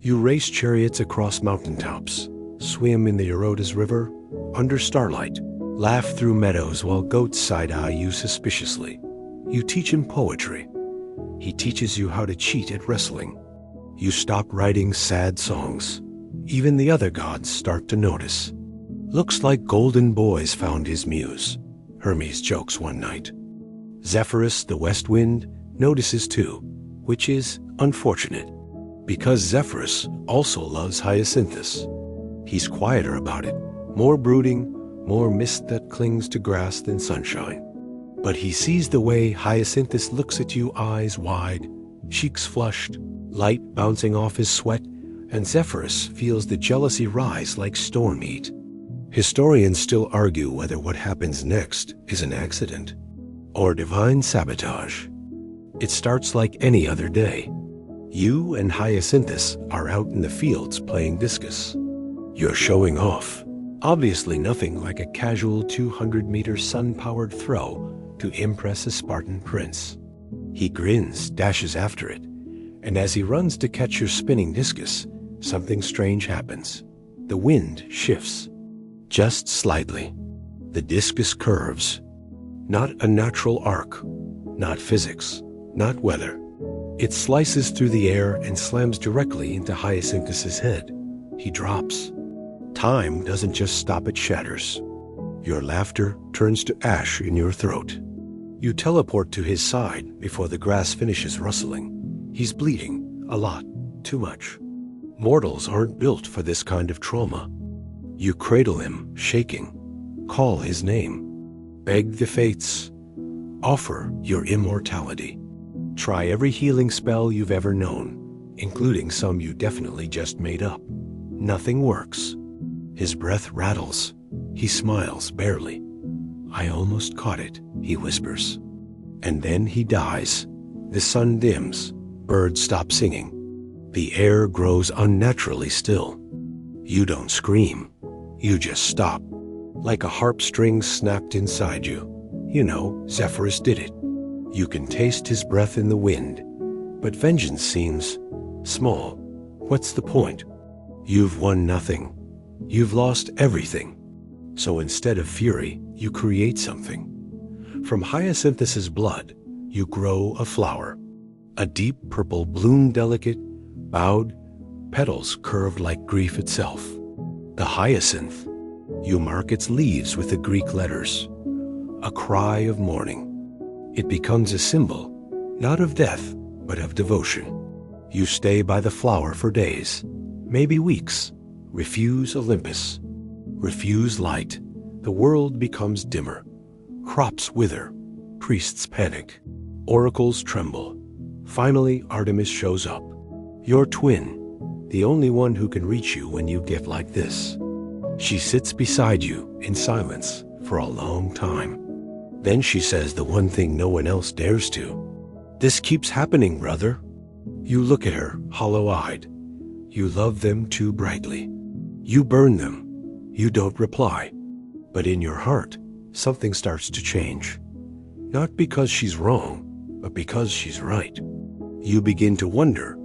You race chariots across mountaintops, swim in the Eurotas River under starlight, laugh through meadows while goats side-eye you suspiciously. You teach him poetry. He teaches you how to cheat at wrestling. You stop writing sad songs. Even the other gods start to notice. Looks like golden boys found his muse, Hermes jokes one night. Zephyrus, the west wind, notices too, which is unfortunate, because Zephyrus also loves Hyacinthus. He's quieter about it, more brooding, more mist that clings to grass than sunshine. But he sees the way Hyacinthus looks at you, eyes wide, cheeks flushed, light bouncing off his sweat, and Zephyrus feels the jealousy rise like storm heat. Historians still argue whether what happens next is an accident or divine sabotage. It starts like any other day. You and Hyacinthus are out in the fields playing discus. You're showing off. Obviously nothing like a casual 200-meter sun-powered throw to impress a Spartan prince. He grins, dashes after it, and as he runs to catch your spinning discus, something strange happens. The wind shifts, just slightly. The discus curves. Not a natural arc, not physics, not weather. It slices through the air and slams directly into Hyacinthus's head. He drops. Time doesn't just stop, it shatters. Your laughter turns to ash in your throat. You teleport to his side before the grass finishes rustling. He's bleeding, a lot, too much. Mortals aren't built for this kind of trauma. You cradle him, shaking, call his name, beg the fates, offer your immortality. Try every healing spell you've ever known, including some you definitely just made up. Nothing works. His breath rattles. He smiles, barely. I almost caught it, he whispers. And then he dies. The sun dims. Birds stop singing. The air grows unnaturally still. You don't scream. You just stop. Like a harp string snapped inside you. You know, Zephyrus did it. You can taste his breath in the wind. But vengeance seems small. What's the point? You've won nothing. You've lost everything. So instead of fury, you create something. From Hyacinthus's blood, you grow a flower. A deep purple, bloom delicate, bowed, petals curved like grief itself. The hyacinth. You mark its leaves with the Greek letters. A cry of mourning. It becomes a symbol, not of death, but of devotion. You stay by the flower for days, maybe weeks. Refuse Olympus. Refuse light. The world becomes dimmer. Crops wither. Priests panic. Oracles tremble. Finally, Artemis shows up. Your twin, the only one who can reach you when you get like this. She sits beside you in silence for a long time. Then she says the one thing no one else dares to. This keeps happening, brother. You look at her, hollow-eyed. You love them too brightly. You burn them. You don't reply. But in your heart, something starts to change. Not because she's wrong, but because she's right. You begin to wonder,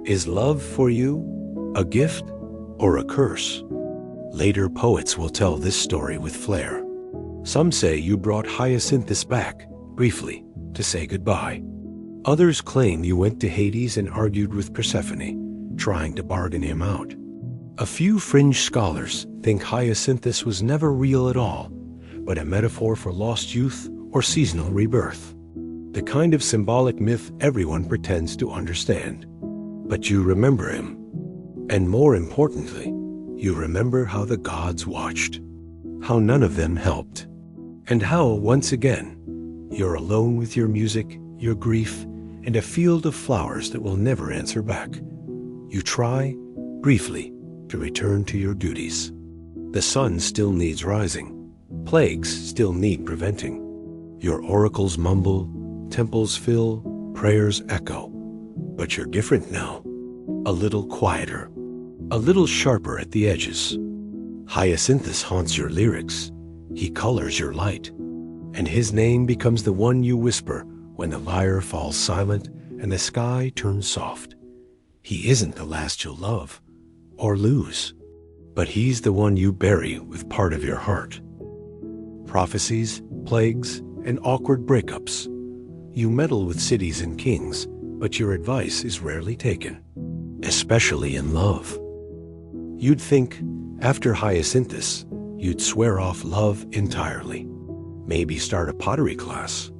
is love for you a gift or a curse. Later poets will tell this story with flair. Some say you brought Hyacinthus back, briefly, to say goodbye. Others claim you went to Hades and argued with Persephone, trying to bargain him out. A few fringe scholars think Hyacinthus was never real at all, but a metaphor for lost youth or seasonal rebirth. The kind of symbolic myth everyone pretends to understand. But you remember him. And more importantly, you remember how the gods watched, how none of them helped, and how, once again, you're alone with your music, your grief, and a field of flowers that will never answer back. You try, briefly, to return to your duties. The sun still needs rising. Plagues still need preventing. Your oracles mumble, temples fill, prayers echo. But you're different now. A little quieter. A little sharper at the edges. Hyacinthus haunts your lyrics. He colors your light. And his name becomes the one you whisper when the lyre falls silent and the sky turns soft. He isn't the last you'll love or lose, but he's the one you bury with part of your heart. Prophecies, plagues, and awkward breakups. You meddle with cities and kings, but your advice is rarely taken, especially in love. You'd think, after Hyacinthus, you'd swear off love entirely. Maybe start a pottery class.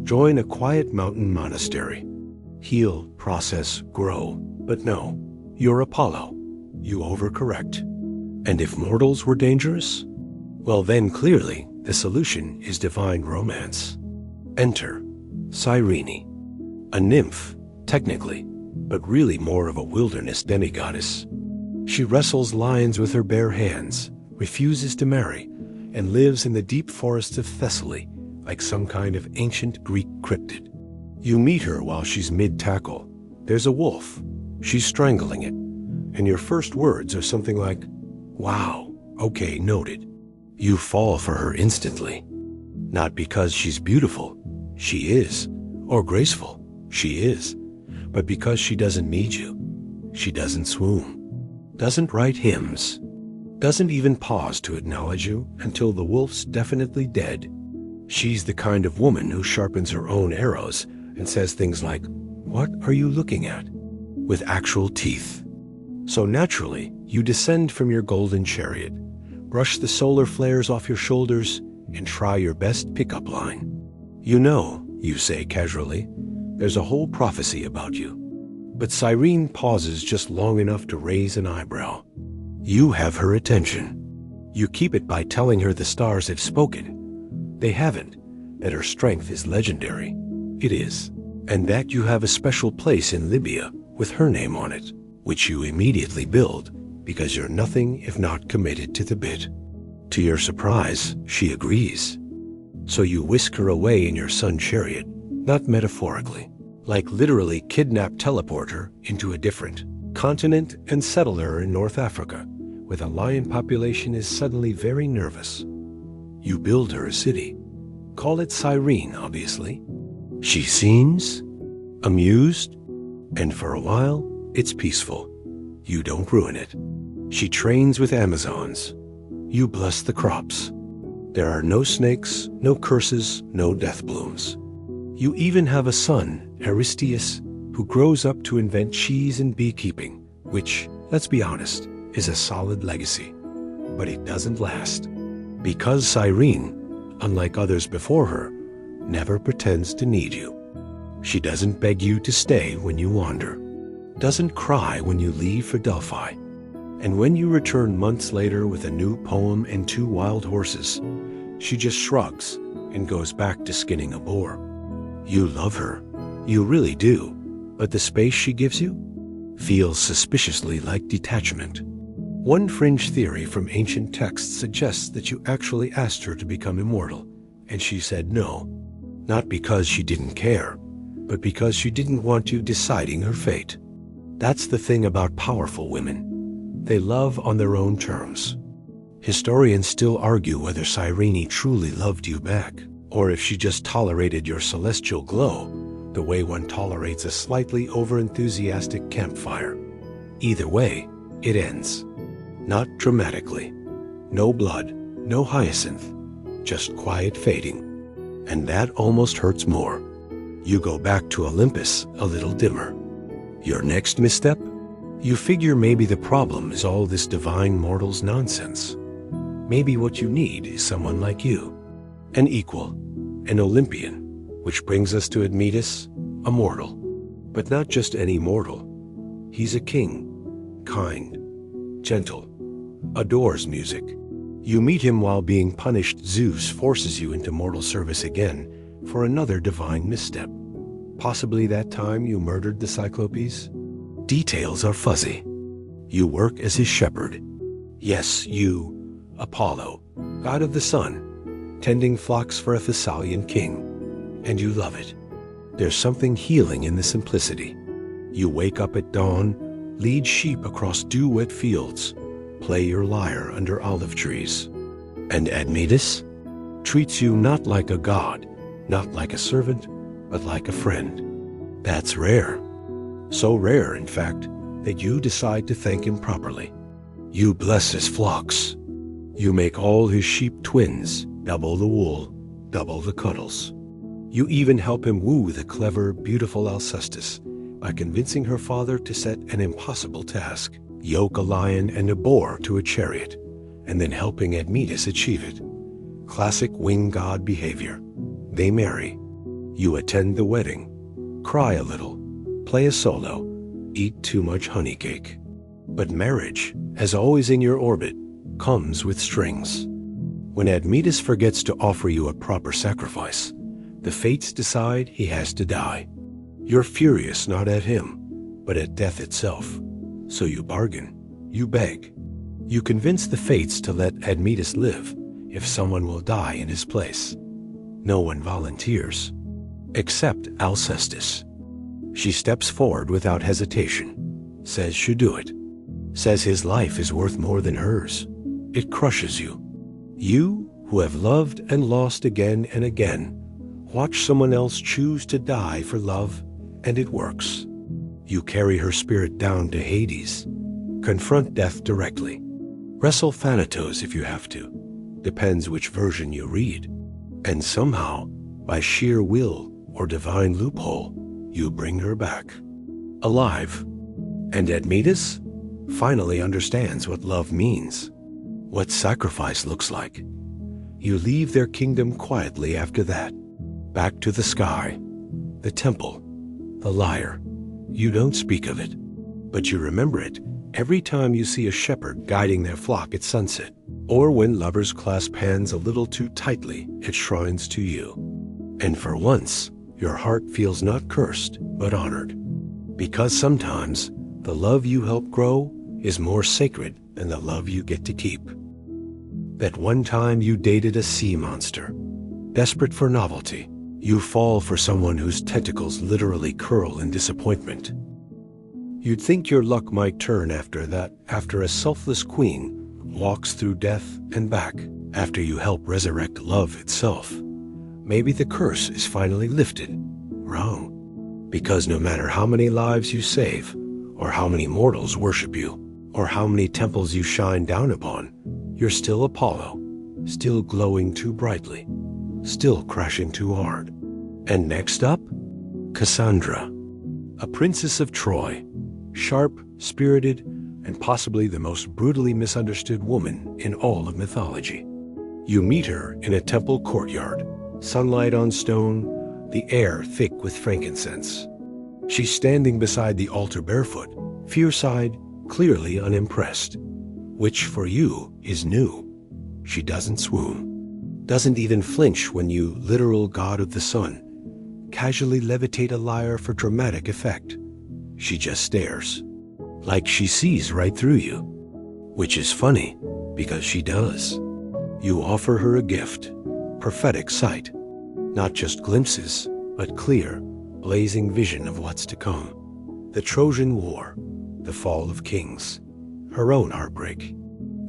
Join a quiet mountain monastery. Heal, process, grow. But no, you're Apollo. You overcorrect. And if mortals were dangerous? Well, then clearly the solution is divine romance. Enter Cyrene, a nymph, technically, but really more of a wilderness demigoddess. She wrestles lions with her bare hands, refuses to marry, and lives in the deep forests of Thessaly like some kind of ancient Greek cryptid. You meet her while she's mid-tackle. There's a wolf. She's strangling it. And your first words are something like, "Wow, okay, noted." You fall for her instantly. Not because she's beautiful, she is, or graceful, she is, but because she doesn't need you. She doesn't swoon, doesn't write hymns, doesn't even pause to acknowledge you until the wolf's definitely dead. She's the kind of woman who sharpens her own arrows and says things like, "What are you looking at?" with actual teeth. So naturally, you descend from your golden chariot, brush the solar flares off your shoulders, and try your best pickup line. You know, you say casually, there's a whole prophecy about you. But Cyrene pauses just long enough to raise an eyebrow. You have her attention. You keep it by telling her the stars have spoken. They haven't, that her strength is legendary. It is. And that you have a special place in Libya with her name on it, which you immediately build because you're nothing if not committed to the bit. To your surprise, she agrees. So you whisk her away in your sun chariot, not metaphorically, like literally teleport her into a different continent and settle her in North Africa, where the lion population is suddenly very nervous. You build her a city. Call it Cyrene, obviously. She seems amused, and for a while, it's peaceful. You don't ruin it. She trains with Amazons. You bless the crops. There are no snakes, no curses, no death blooms. You even have a son, Aristeus, who grows up to invent cheese and beekeeping, which, let's be honest, is a solid legacy. But it doesn't last. Because Cyrene, unlike others before her, never pretends to need you. She doesn't beg you to stay when you wander, doesn't cry when you leave for Delphi, and when you return months later with a new poem and 2 wild horses, she just shrugs and goes back to skinning a boar. You love her, you really do, but the space she gives you feels suspiciously like detachment. One fringe theory from ancient texts suggests that you actually asked her to become immortal, and she said no, not because she didn't care, but because she didn't want you deciding her fate. That's the thing about powerful women. They love on their own terms. Historians still argue whether Cyrene truly loved you back, or if she just tolerated your celestial glow, the way one tolerates a slightly over-enthusiastic campfire. Either way, it ends. not dramatically. No blood, no hyacinth, just quiet fading. And that almost hurts more. You go back to Olympus a little dimmer. Your next misstep? You figure maybe the problem is all this divine mortal's nonsense. Maybe what you need is someone like you, an equal, an Olympian, which brings us to Admetus, a mortal. But not just any mortal. He's a king, kind, gentle, adores music. You meet him while being punished. Zeus forces you into mortal service again for another divine misstep. Possibly that time you murdered the Cyclopes? Details are fuzzy. You work as his shepherd. Yes, you, Apollo, god of the sun, tending flocks for a Thessalian king. And you love it. There's something healing in the simplicity. You wake up at dawn, lead sheep across dew-wet fields, play your lyre under olive trees. And Admetus treats you not like a god, not like a servant, but like a friend. That's rare. So rare, in fact, that you decide to thank him properly. You bless his flocks. You make all his sheep twins, double the wool, double the cuddles. You even help him woo the clever, beautiful Alcestis by convincing her father to set an impossible task, yoke a lion and a boar to a chariot, and then helping Admetus achieve it. Classic winged god behavior. They marry. You attend the wedding, cry a little, play a solo, eat too much honey cake. But marriage, as always in your orbit, comes with strings. When Admetus forgets to offer you a proper sacrifice, the fates decide he has to die. You're furious not at him, but at death itself. So you bargain, you beg. You convince the fates to let Admetus live if someone will die in his place. No one volunteers, except Alcestis. She steps forward without hesitation, says she'll do it, says his life is worth more than hers. It crushes you. You, who have loved and lost again and again, watch someone else choose to die for love, and it works. You carry her spirit down to Hades, confront death directly, wrestle Thanatos if you have to, depends which version you read, and somehow, by sheer will or divine loophole, you bring her back, alive. And Admetus finally understands what love means, what sacrifice looks like. You leave their kingdom quietly after that, back to the sky, the temple, the lyre. You don't speak of it, but you remember it every time you see a shepherd guiding their flock at sunset, or when lovers clasp hands a little too tightly at shrines to you. And for once, your heart feels not cursed, but honored. Because sometimes, the love you help grow is more sacred than the love you get to keep. That one time you dated a sea monster, desperate for novelty, you fall for someone whose tentacles literally curl in disappointment. You'd think your luck might turn after that, after a selfless queen walks through death and back, after you help resurrect love itself. Maybe the curse is finally lifted. Wrong. Because no matter how many lives you save, or how many mortals worship you, or how many temples you shine down upon, you're still Apollo, still glowing too brightly, still crashing too hard. And next up, Cassandra, a princess of Troy, sharp, spirited, and possibly the most brutally misunderstood woman in all of mythology. You meet her in a temple courtyard, sunlight on stone, the air thick with frankincense. She's standing beside the altar barefoot, fierce-eyed, clearly unimpressed, which for you is new. She doesn't swoon, doesn't even flinch when you, literal god of the sun, casually levitate a lyre for dramatic effect. She just stares, like she sees right through you, which is funny, because she does. You offer her a gift, prophetic sight, not just glimpses, but clear, blazing vision of what's to come. The Trojan War, the fall of kings, her own heartbreak.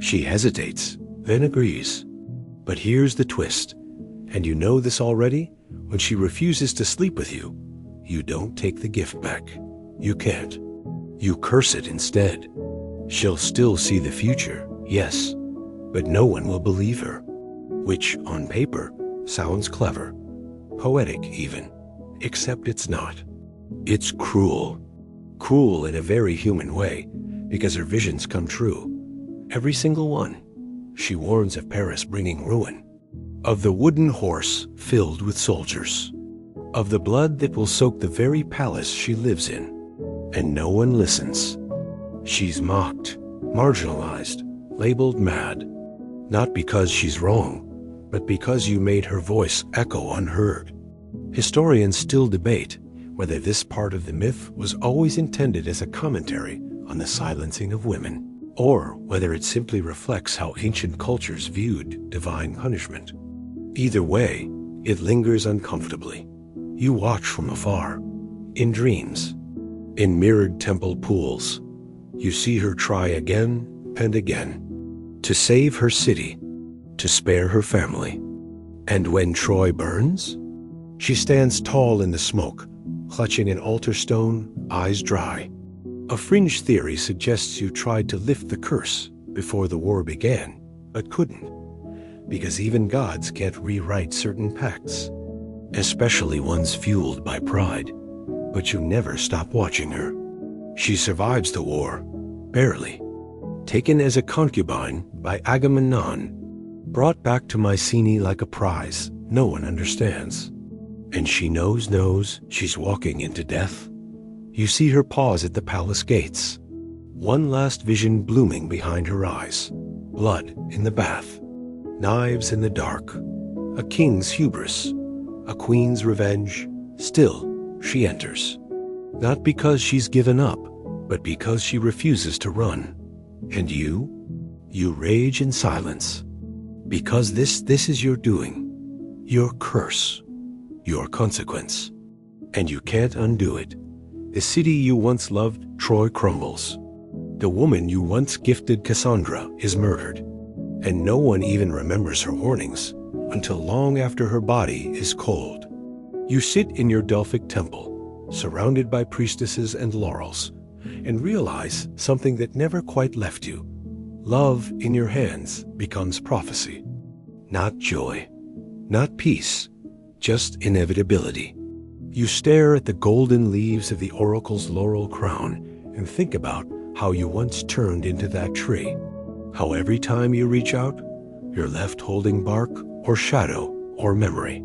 She hesitates, then agrees. But here's the twist, and you know this already. When she refuses to sleep with you, you don't take the gift back. You can't. You curse it instead. She'll still see the future, yes, but no one will believe her, which on paper sounds clever, poetic even, except it's not. It's cruel. Cruel in a very human way, because her visions come true. Every single one. She warns of Paris bringing ruin, of the wooden horse filled with soldiers, of the blood that will soak the very palace she lives in. And no one listens. She's mocked, marginalized, labeled mad, not because she's wrong, but because you made her voice echo unheard. Historians still debate whether this part of the myth was always intended as a commentary on the silencing of women, or whether it simply reflects how ancient cultures viewed divine punishment. Either way, it lingers uncomfortably. You watch from afar, in dreams, in mirrored temple pools. You see her try again and again to save her city, to spare her family. And when Troy burns, she stands tall in the smoke, clutching an altar stone, eyes dry. A fringe theory suggests you tried to lift the curse before the war began, but couldn't, because even gods can't rewrite certain pacts, especially ones fueled by pride. But you never stop watching her. She survives the war, barely. Taken as a concubine by Agamemnon, brought back to Mycenae like a prize no one understands. And she knows she's walking into death. You see her pause at the palace gates. One last vision blooming behind her eyes. Blood in the bath. Knives in the dark. A king's hubris. A queen's revenge. Still, she enters. Not because she's given up, but because she refuses to run. And you rage in silence. Because this is your doing. Your curse. Your consequence. And you can't undo it. The city you once loved, Troy, crumbles. The woman you once gifted, Cassandra, is murdered. And no one even remembers her warnings until long after her body is cold. You sit in your Delphic temple, surrounded by priestesses and laurels, and realize something that never quite left you. Love in your hands becomes prophecy. Not joy, not peace, just inevitability. You stare at the golden leaves of the oracle's laurel crown and think about how you once turned into that tree. How every time you reach out, you're left holding bark or shadow or memory.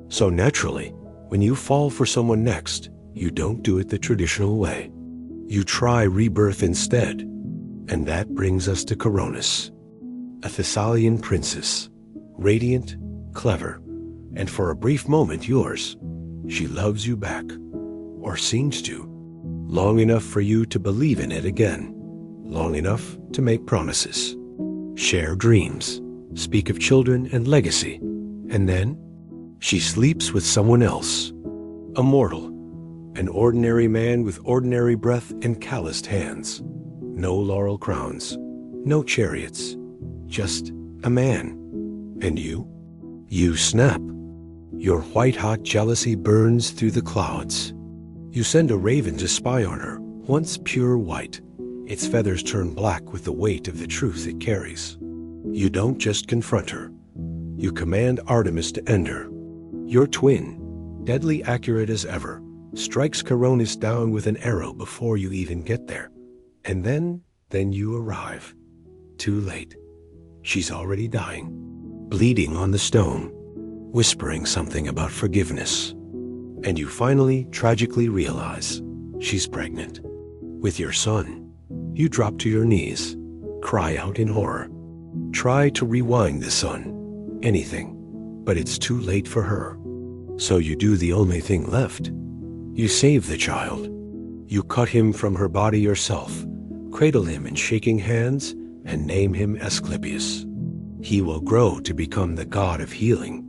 So naturally, when you fall for someone next, you don't do it the traditional way. You try rebirth instead. And that brings us to Coronis, a Thessalian princess, radiant, clever, and for a brief moment yours. She loves you back, or seems to, long enough for you to believe in it again, long enough to make promises, share dreams, speak of children and legacy, and then she sleeps with someone else, a mortal, an ordinary man with ordinary breath and calloused hands. No laurel crowns, no chariots, just a man. And you snap. Your white-hot jealousy burns through the clouds. You send a raven to spy on her, once pure white. Its feathers turn black with the weight of the truth it carries. You don't just confront her. You command Artemis to end her. Your twin, deadly accurate as ever, strikes Coronis down with an arrow before you even get there. And then you arrive. Too late. She's already dying, bleeding on the stone, whispering something about forgiveness. And you finally tragically realize she's pregnant. With your son, you drop to your knees, cry out in horror. Try to rewind the son, anything, but it's too late for her. So you do the only thing left. You save the child. You cut him from her body yourself, cradle him in shaking hands, and name him Asclepius. He will grow to become the god of healing,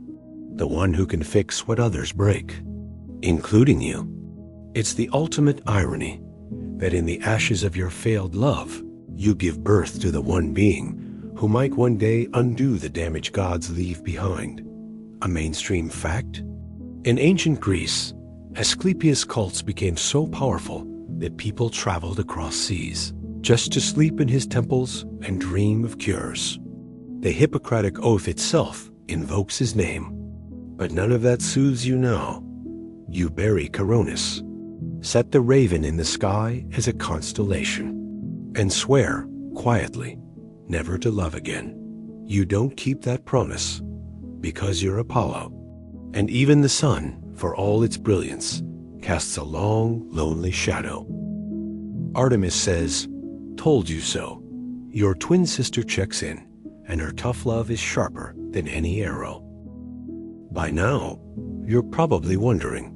the one who can fix what others break, including you. It's the ultimate irony that in the ashes of your failed love, you give birth to the one being who might one day undo the damage gods leave behind. A mainstream fact? In ancient Greece, Asclepius cults became so powerful that people traveled across seas. just to sleep in his temples and dream of cures. The Hippocratic Oath itself invokes his name. But none of that soothes you now. You bury Coronis, set the raven in the sky as a constellation, and swear, quietly, never to love again. You don't keep that promise, because you're Apollo. And even the sun, for all its brilliance, casts a long, lonely shadow. Artemis says, "Told you so." Your twin sister checks in, and her tough love is sharper than any arrow. By now, you're probably wondering,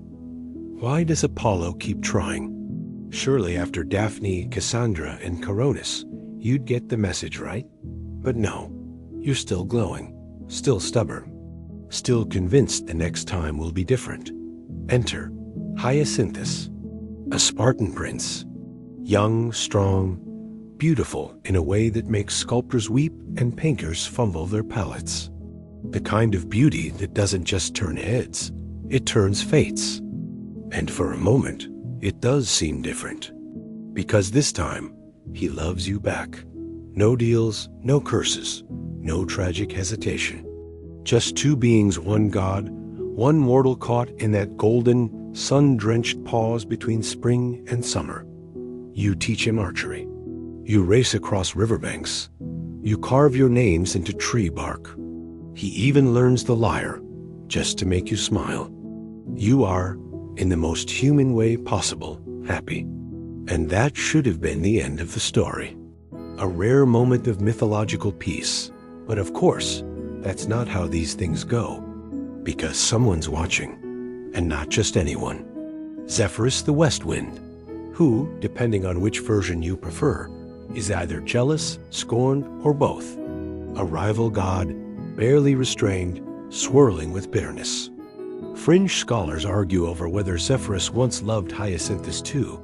why does Apollo keep trying? Surely after Daphne, Cassandra, and Coronis, you'd get the message, right? But no, you're still glowing, still stubborn, still convinced the next time will be different. Enter Hyacinthus, a Spartan prince, young, strong, beautiful in a way that makes sculptors weep and painters fumble their palettes. The kind of beauty that doesn't just turn heads, it turns fates. And for a moment, it does seem different. Because this time, he loves you back. No deals, no curses, no tragic hesitation. Just two beings, one god, one mortal caught in that golden, sun-drenched pause between spring and summer. You teach him archery. You race across riverbanks. You carve your names into tree bark. He even learns the lyre, just to make you smile. You are, in the most human way possible, happy. And that should have been the end of the story. A rare moment of mythological peace. But of course, that's not how these things go. Because someone's watching, and not just anyone. Zephyrus the West Wind, who, depending on which version you prefer, is either jealous, scorned, or both. A rival god, barely restrained, swirling with bitterness. Fringe scholars argue over whether Zephyrus once loved Hyacinthus too,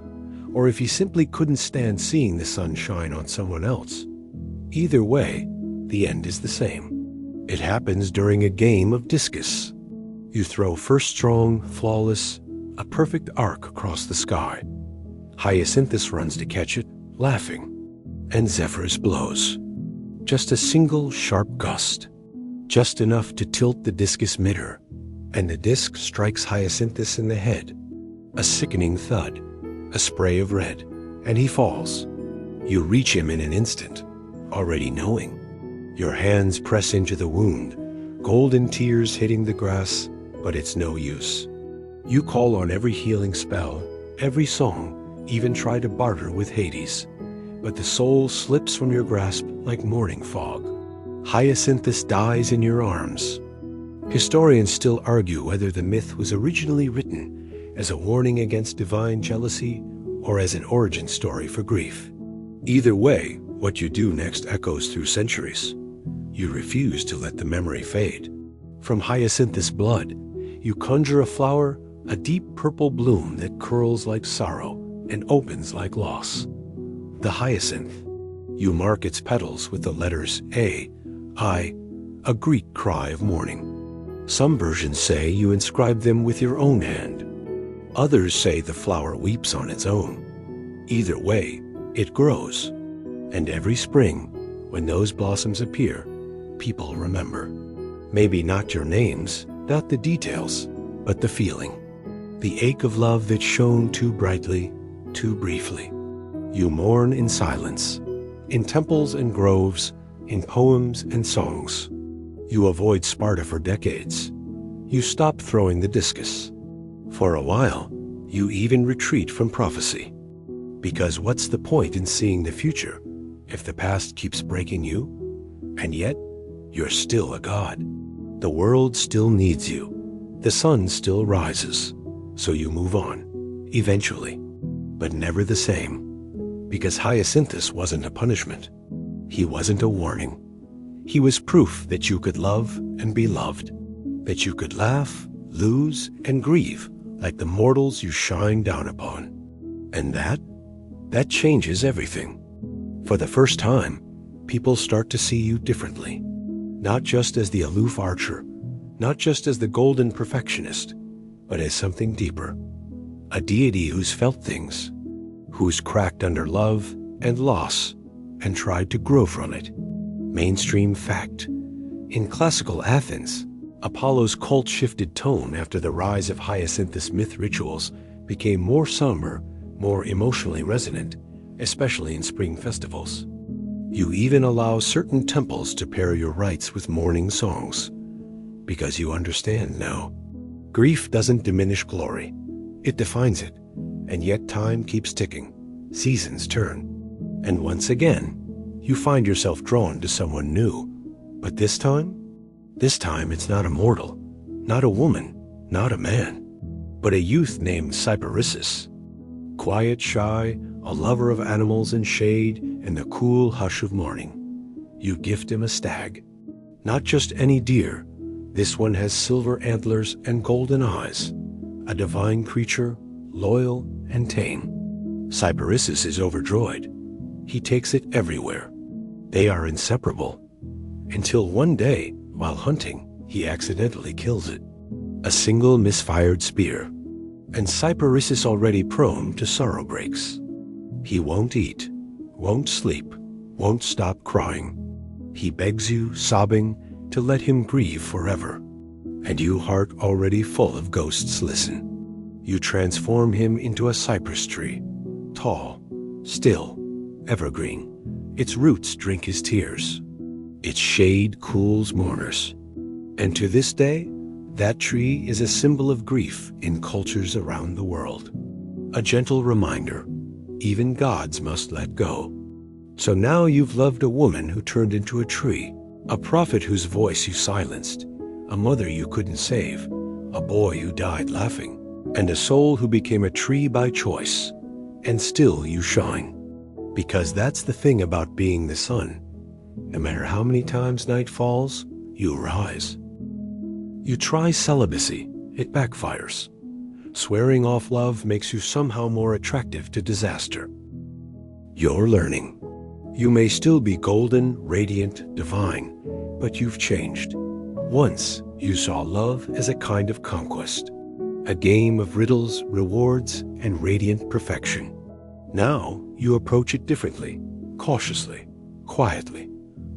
or if he simply couldn't stand seeing the sun shine on someone else. Either way, the end is the same. It happens during a game of discus. You throw first strong, flawless, a perfect arc across the sky. Hyacinthus runs to catch it, laughing, and Zephyrus blows. Just a single sharp gust. Just enough to tilt the discus mid-air, and the disc strikes Hyacinthus in the head. A sickening thud, a spray of red, and he falls. You reach him in an instant, already knowing. Your hands press into the wound, golden tears hitting the grass, but it's no use. You call on every healing spell, every song, even try to barter with Hades. But the soul slips from your grasp like morning fog. Hyacinthus dies in your arms. Historians still argue whether the myth was originally written as a warning against divine jealousy or as an origin story for grief. Either way, what you do next echoes through centuries. You refuse to let the memory fade. From Hyacinthus' blood, you conjure a flower, a deep purple bloom that curls like sorrow and opens like loss. The hyacinth. You mark its petals with the letters A, I, a Greek cry of mourning. Some versions say you inscribe them with your own hand. Others say the flower weeps on its own. Either way, it grows. And every spring, when those blossoms appear, people remember. Maybe not your names, not the details, but the feeling. The ache of love that shone too brightly, too briefly. You mourn in silence, in temples and groves, in poems and songs. You avoid Sparta for decades. You stop throwing the discus. For a while, you even retreat from prophecy. Because what's the point in seeing the future if the past keeps breaking you? And yet, you're still a god. The world still needs you. The sun still rises. So you move on, eventually. But never the same. Because Hyacinthus wasn't a punishment. He wasn't a warning. He was proof that you could love and be loved. That you could laugh, lose, and grieve like the mortals you shine down upon. And that changes everything. For the first time, people start to see you differently. Not just as the aloof archer, not just as the golden perfectionist, but as something deeper. A deity who's felt things, who's cracked under love and loss and tried to grow from it. Mainstream fact. In classical Athens, Apollo's cult-shifted tone after the rise of Hyacinthus myth rituals became more somber, more emotionally resonant, especially in spring festivals. You even allow certain temples to pair your rites with mourning songs, because you understand now. Grief doesn't diminish glory. It defines it, and yet time keeps ticking. Seasons turn, and once again, you find yourself drawn to someone new. But this time it's not a mortal, not a woman, not a man, but a youth named Cyparissus. Quiet, shy, a lover of animals and shade and the cool hush of morning. You gift him a stag. Not just any deer. This one has silver antlers and golden eyes. A divine creature, loyal and tame. Cyparissus is overjoyed. He takes it everywhere. They are inseparable. Until one day, while hunting, he accidentally kills it. A single misfired spear. And Cyparissus, already prone to sorrow breaks. He won't eat, won't sleep, won't stop crying. He begs you, sobbing, to let him grieve forever. And you, heart already full of ghosts, listen. You transform him into a cypress tree, tall, still, evergreen. Its roots drink his tears. Its shade cools mourners. And to this day, that tree is a symbol of grief in cultures around the world. A gentle reminder, even gods must let go. So now you've loved a woman who turned into a tree, a prophet whose voice you silenced, a mother you couldn't save, a boy who died laughing, and a soul who became a tree by choice. And still you shine. Because that's the thing about being the sun. No matter how many times night falls, you rise. You try celibacy, it backfires. Swearing off love makes you somehow more attractive to disaster. You're learning. You may still be golden, radiant, divine, but you've changed. Once, you saw love as a kind of conquest, a game of riddles, rewards, and radiant perfection. Now, you approach it differently, cautiously, quietly,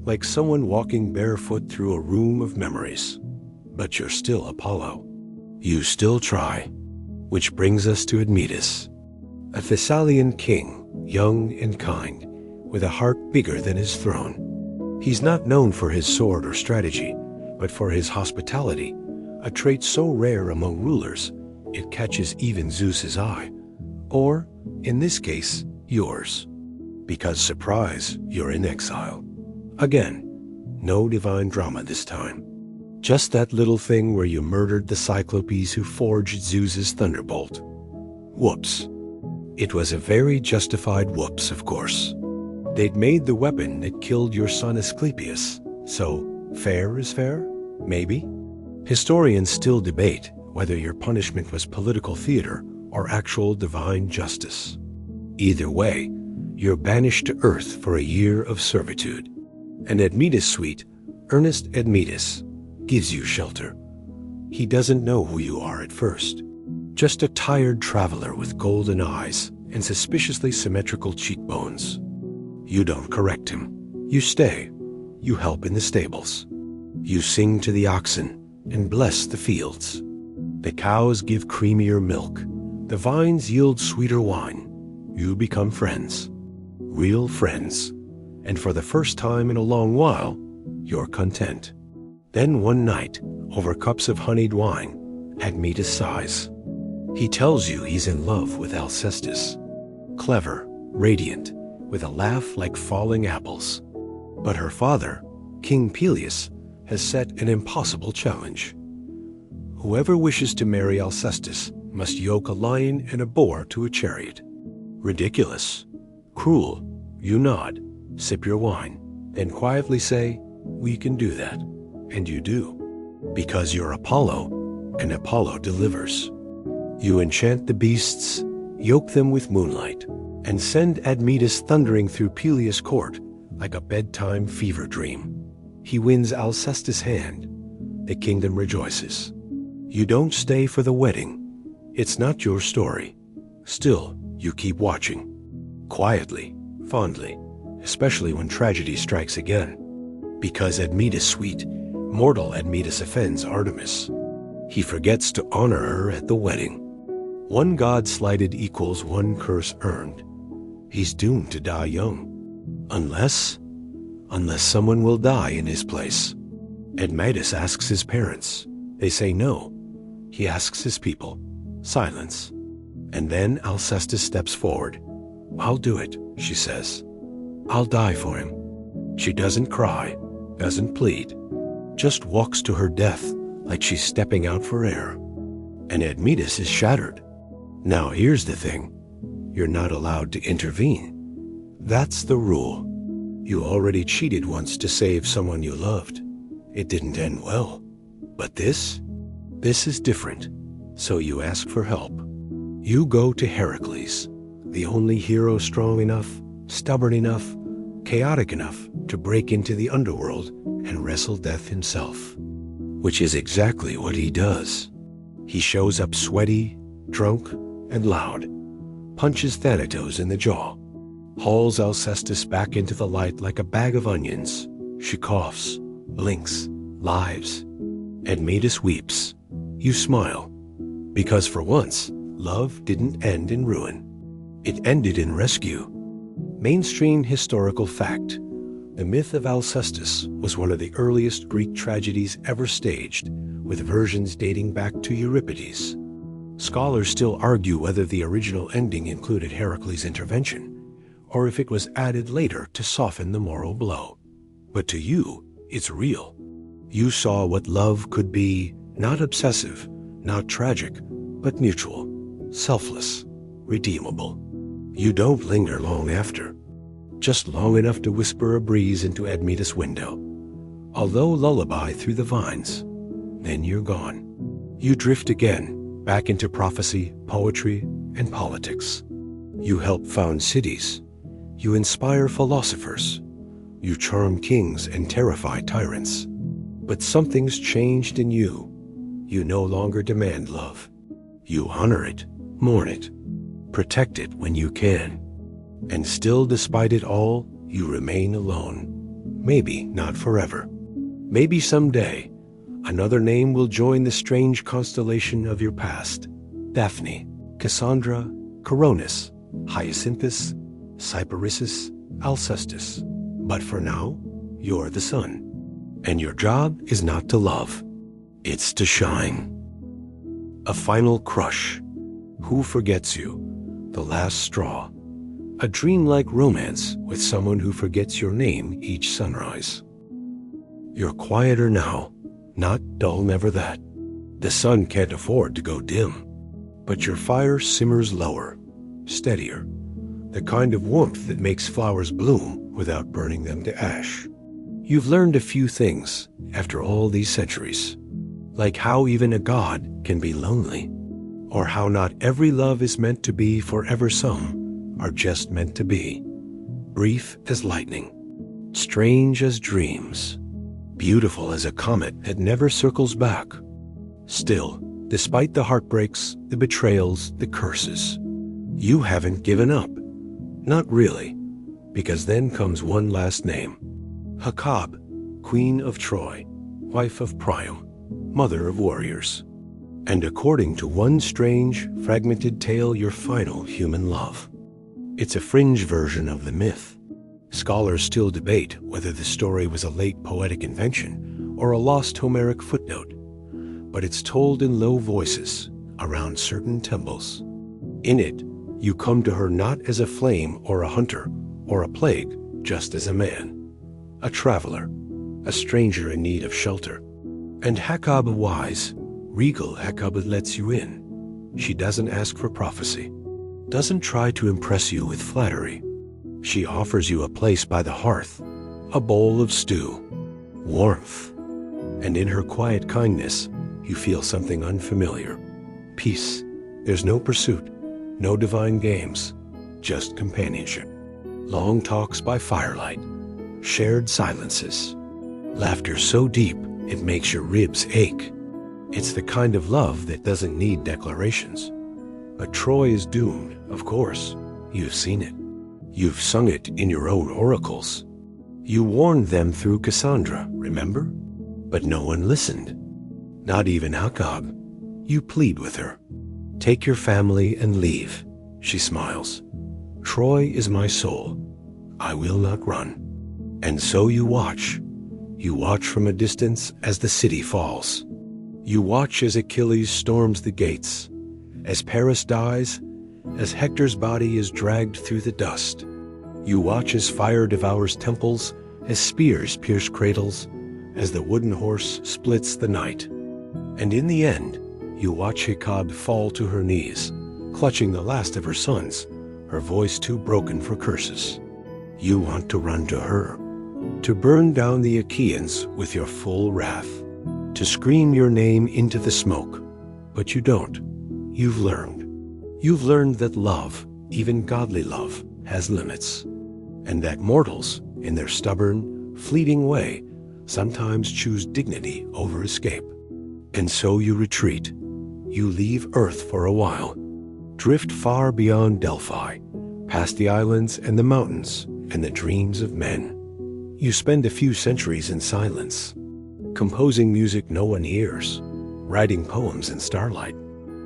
like someone walking barefoot through a room of memories. But you're still Apollo. You still try. Which brings us to Admetus, a Thessalian king, young and kind, with a heart bigger than his throne. He's not known for his sword or strategy, but for his hospitality, a trait so rare among rulers, it catches even Zeus's eye. Or, in this case, yours. Because surprise, you're in exile. Again, no divine drama this time. Just that little thing where you murdered the Cyclopes who forged Zeus's thunderbolt. Whoops. It was a very justified whoops, of course. They'd made the weapon that killed your son Asclepius, so fair is fair? Maybe? Historians still debate whether your punishment was political theater or actual divine justice. Either way, you're banished to earth for a year of servitude. And Admetus' suite, Ernest Admetus, gives you shelter. He doesn't know who you are at first. Just a tired traveler with golden eyes and suspiciously symmetrical cheekbones. You don't correct him. You stay. You help in the stables. You sing to the oxen and bless the fields. The cows give creamier milk. The vines yield sweeter wine. You become friends. Real friends. And for the first time in a long while, you're content. Then one night, over cups of honeyed wine, Admetus sighs. He tells you he's in love with Alcestis. Clever, radiant, with a laugh like falling apples. But her father, King Peleus, has set an impossible challenge. Whoever wishes to marry Alcestis must yoke a lion and a boar to a chariot. Ridiculous. Cruel. You nod, sip your wine, then quietly say, "We can do that." And you do. Because you're Apollo, and Apollo delivers. You enchant the beasts, yoke them with moonlight, and send Admetus thundering through Peleus' court like a bedtime fever dream. He wins Alcestis' hand. The kingdom rejoices. You don't stay for the wedding. It's not your story. Still, you keep watching. Quietly, fondly, especially when tragedy strikes again. Because Admetus sweet, mortal Admetus offends Artemis. He forgets to honor her at the wedding. One god slighted equals one curse earned. He's doomed to die young. Unless someone will die in his place. Admetus asks his parents. They say no. He asks his people. Silence. And then Alcestis steps forward. "I'll do it," she says. "I'll die for him." She doesn't cry, doesn't plead, just walks to her death like she's stepping out for air. And Admetus is shattered. Now here's the thing. You're not allowed to intervene. That's the rule. You already cheated once to save someone you loved. It didn't end well. But this is different. So you ask for help. You go to Heracles, the only hero strong enough, stubborn enough, chaotic enough to break into the underworld and wrestle death himself. Which is exactly what he does. He shows up sweaty, drunk, and loud, punches Thanatos in the jaw, hauls Alcestis back into the light like a bag of onions. She coughs, blinks, lives. Admetus weeps. You smile. Because for once, love didn't end in ruin. It ended in rescue. Mainstream historical fact. The myth of Alcestis was one of the earliest Greek tragedies ever staged, with versions dating back to Euripides. Scholars still argue whether the original ending included Heracles' intervention, or if it was added later to soften the moral blow. But to you, it's real. You saw what love could be, not obsessive, not tragic, but mutual, selfless, redeemable. You don't linger long after, just long enough to whisper a breeze into Admetus' window. A low lullaby through the vines. Then you're gone. You drift again, back into prophecy, poetry, and politics. You help found cities. You inspire philosophers. You charm kings and terrify tyrants. But something's changed in you. You no longer demand love. You honor it, mourn it, protect it when you can. And still, despite it all, you remain alone. Maybe not forever. Maybe someday, another name will join the strange constellation of your past. Daphne, Cassandra, Coronis, Hyacinthus, Cyparissus, Alcestis. But for now, you're the sun. And your job is not to love. It's to shine. A final crush. Who forgets you? The last straw. A dreamlike romance with someone who forgets your name each sunrise. You're quieter now, not dull, never that. The sun can't afford to go dim. But your fire simmers lower, steadier. The kind of warmth that makes flowers bloom without burning them to ash. You've learned a few things after all these centuries. Like how even a god can be lonely. Or how not every love is meant to be forever. Some are just meant to be. Brief as lightning. Strange as dreams. Beautiful as a comet that never circles back. Still, despite the heartbreaks, the betrayals, the curses, you haven't given up. Not really. Because then comes one last name. Hecab, Queen of Troy, wife of Priam, mother of warriors. And according to one strange, fragmented tale, your final human love. It's a fringe version of the myth. Scholars still debate whether the story was a late poetic invention or a lost Homeric footnote, but it's told in low voices around certain temples. In it, you come to her not as a flame or a hunter or a plague, just as a man, a traveler, a stranger in need of shelter. And Hecab wise, regal Hecab lets you in. She doesn't ask for prophecy, doesn't try to impress you with flattery. She offers you a place by the hearth, a bowl of stew, warmth. And in her quiet kindness, you feel something unfamiliar. Peace. There's no pursuit, no divine games, just companionship. Long talks by firelight, shared silences, laughter so deep it makes your ribs ache. It's the kind of love that doesn't need declarations. But Troy is doomed, of course. You've seen it. You've sung it in your own oracles. You warned them through Cassandra, remember? But no one listened. Not even Hakab. You plead with her. Take your family and leave, she smiles. Troy is my soul. I will not run. And so you watch. You watch from a distance as the city falls. You watch as Achilles storms the gates, as Paris dies, as Hector's body is dragged through the dust. You watch as fire devours temples, as spears pierce cradles, as the wooden horse splits the night. And in the end, you watch Hikab fall to her knees, clutching the last of her sons, her voice too broken for curses. You want to run to her, to burn down the Achaeans with your full wrath, to scream your name into the smoke. But you don't. You've learned. You've learned that love, even godly love, has limits, and that mortals, in their stubborn, fleeting way, sometimes choose dignity over escape. And so you retreat. You leave Earth for a while, drift far beyond Delphi, past the islands and the mountains and the dreams of men. You spend a few centuries in silence, composing music no one hears, writing poems in starlight.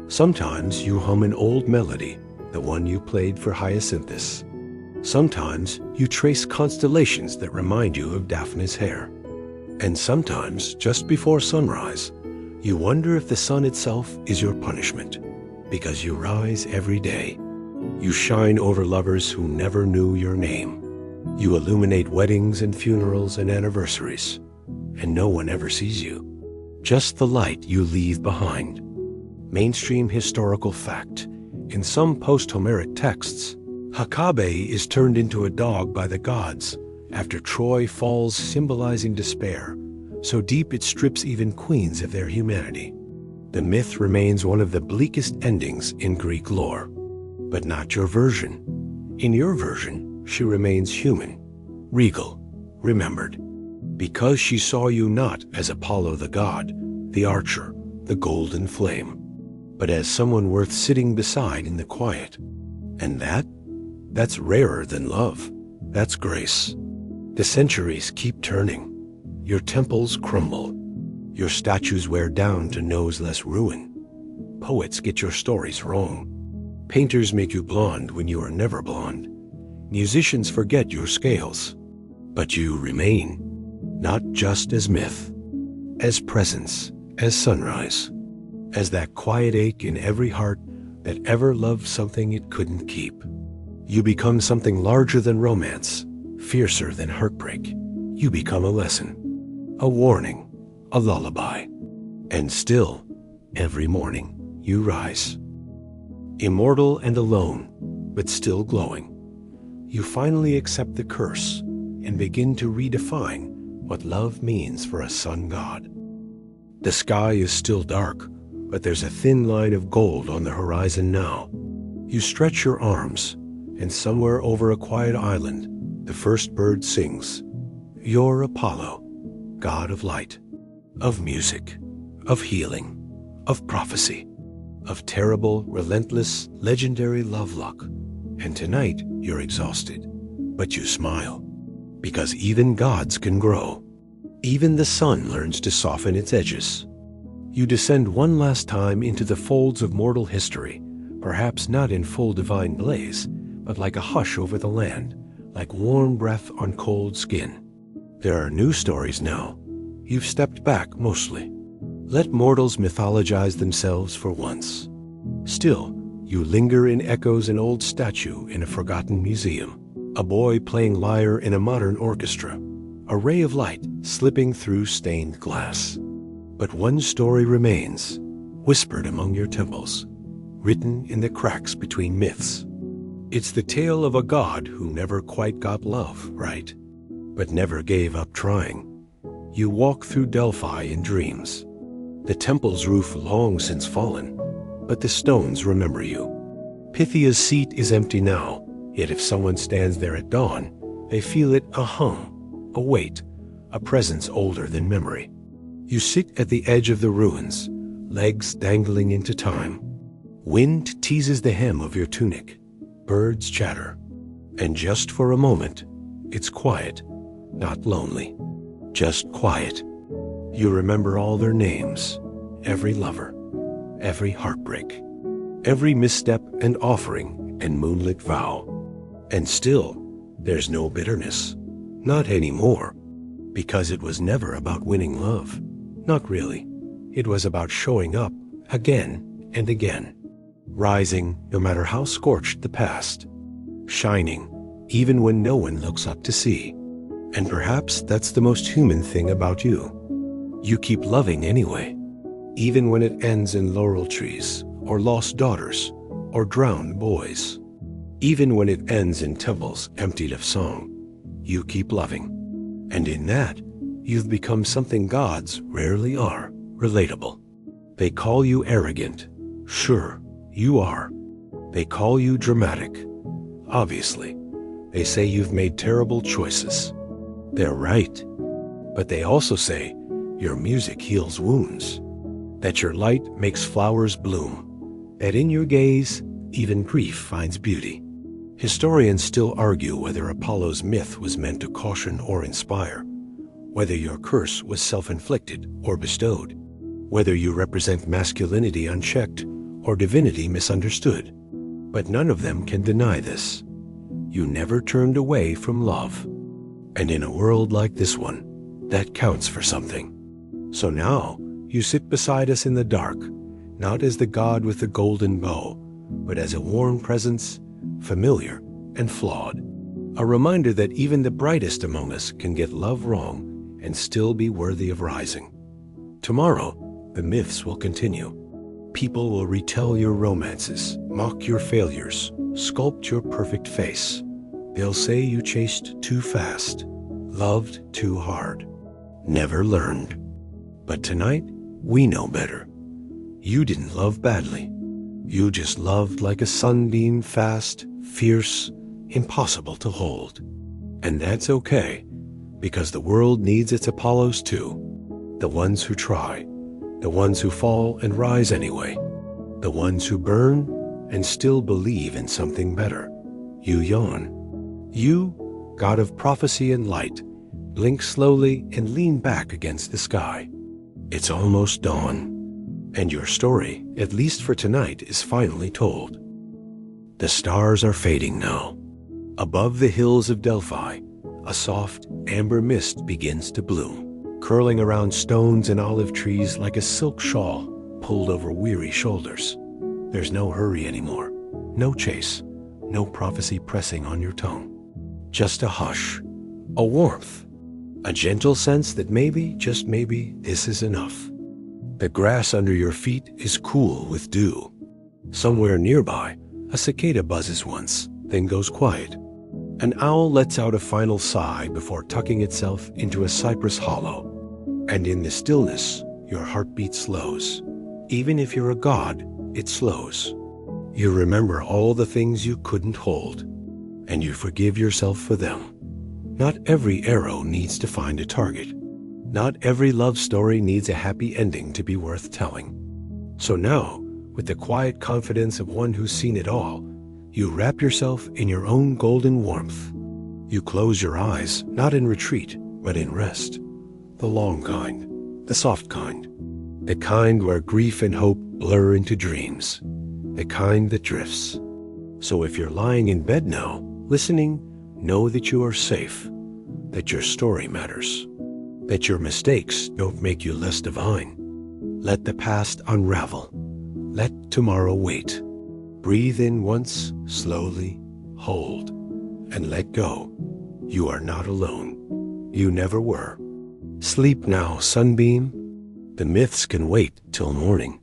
Sometimes you hum an old melody, the one you played for Hyacinthus. Sometimes you trace constellations that remind you of Daphne's hair. And sometimes, just before sunrise, you wonder if the sun itself is your punishment, because you rise every day. You shine over lovers who never knew your name. You illuminate weddings and funerals and anniversaries, and no one ever sees you. Just the light you leave behind. Mainstream historical fact. In some post-Homeric texts, Hakabe is turned into a dog by the gods after Troy falls, symbolizing despair, so deep it strips even queens of their humanity. The myth remains one of the bleakest endings in Greek lore. But not your version. In your version, she remains human, regal, remembered, because she saw you not as Apollo the god, the archer, the golden flame, but as someone worth sitting beside in the quiet. And that's rarer than love. That's grace. The centuries keep turning. Your temples crumble. Your statues wear down to nose-less ruin. Poets get your stories wrong. Painters make you blonde when you are never blonde. Musicians forget your scales. But you remain, not just as myth, as presence, as sunrise, as that quiet ache in every heart that ever loved something it couldn't keep. You become something larger than romance, fiercer than heartbreak. You become a lesson, a warning, a lullaby. And still, every morning, you rise. Immortal and alone, but still glowing. You finally accept the curse and begin to redefine what love means for a sun god. The sky is still dark, but there's a thin line of gold on the horizon now. You stretch your arms, and somewhere over a quiet island, the first bird sings. You're Apollo, god of light, of music, of healing, of prophecy, of terrible, relentless, legendary love luck. And tonight, you're exhausted, but you smile, because even gods can grow. Even the sun learns to soften its edges. You descend one last time into the folds of mortal history, perhaps not in full divine blaze, but like a hush over the land, like warm breath on cold skin. There are new stories now. You've stepped back mostly. Let mortals mythologize themselves for once. Still, you linger in echoes an old statue in a forgotten museum, a boy playing lyre in a modern orchestra, a ray of light slipping through stained glass. But one story remains, whispered among your temples, written in the cracks between myths. It's the tale of a god who never quite got love right, but never gave up trying. You walk through Delphi in dreams. The temple's roof long since fallen, but the stones remember you. Pythia's seat is empty now, yet if someone stands there at dawn, they feel it a hum, a weight, a presence older than memory. You sit at the edge of the ruins, legs dangling into time. Wind teases the hem of your tunic. Birds chatter. And just for a moment, it's quiet, not lonely, just quiet. You remember all their names, every lover, every heartbreak, every misstep and offering and moonlit vow. And still, there's no bitterness. Not anymore. Because it was never about winning love. Not really. It was about showing up again and again. Rising no matter how scorched the past. Shining even when no one looks up to see. And perhaps that's the most human thing about you. You keep loving anyway. Even when it ends in laurel trees, or lost daughters, or drowned boys. Even when it ends in temples emptied of song, you keep loving. And in that, you've become something gods rarely are, relatable. They call you arrogant. Sure, you are. They call you dramatic. Obviously. They say you've made terrible choices. They're right. But they also say your music heals wounds, that your light makes flowers bloom, that in your gaze, even grief finds beauty. Historians still argue whether Apollo's myth was meant to caution or inspire, whether your curse was self-inflicted or bestowed, whether you represent masculinity unchecked or divinity misunderstood. But none of them can deny this. You never turned away from love. And in a world like this one, that counts for something. So now, you sit beside us in the dark, not as the god with the golden bow, but as a warm presence, familiar and flawed. A reminder that even the brightest among us can get love wrong and still be worthy of rising. Tomorrow, the myths will continue. People will retell your romances, mock your failures, sculpt your perfect face. They'll say you chased too fast, loved too hard, never learned. But tonight, we know better. You didn't love badly. You just loved like a sunbeam, fast, fierce, impossible to hold. And that's okay, because the world needs its Apollos too. The ones who try, the ones who fall and rise anyway, the ones who burn and still believe in something better. You yawn. You, god of prophecy and light, blink slowly and lean back against the sky. It's almost dawn, and your story, at least for tonight, is finally told. The stars are fading now. Above the hills of Delphi, a soft amber mist begins to bloom, curling around stones and olive trees like a silk shawl pulled over weary shoulders. There's no hurry anymore, no chase, no prophecy pressing on your tongue. Just a hush, a warmth, a gentle sense that maybe, just maybe, this is enough. The grass under your feet is cool with dew. Somewhere nearby, a cicada buzzes once, then goes quiet. An owl lets out a final sigh before tucking itself into a cypress hollow. And in the stillness, your heartbeat slows. Even if you're a god, it slows. You remember all the things you couldn't hold, and you forgive yourself for them. Not every arrow needs to find a target. Not every love story needs a happy ending to be worth telling. So now, with the quiet confidence of one who's seen it all, you wrap yourself in your own golden warmth. You close your eyes, not in retreat, but in rest. The long kind, the soft kind, the kind where grief and hope blur into dreams, the kind that drifts. So if you're lying in bed now, listening, know that you are safe, that your story matters, that your mistakes don't make you less divine. Let the past unravel. Let tomorrow wait. Breathe in once, slowly, hold, and let go. You are not alone. You never were. Sleep now, sunbeam. The myths can wait till morning.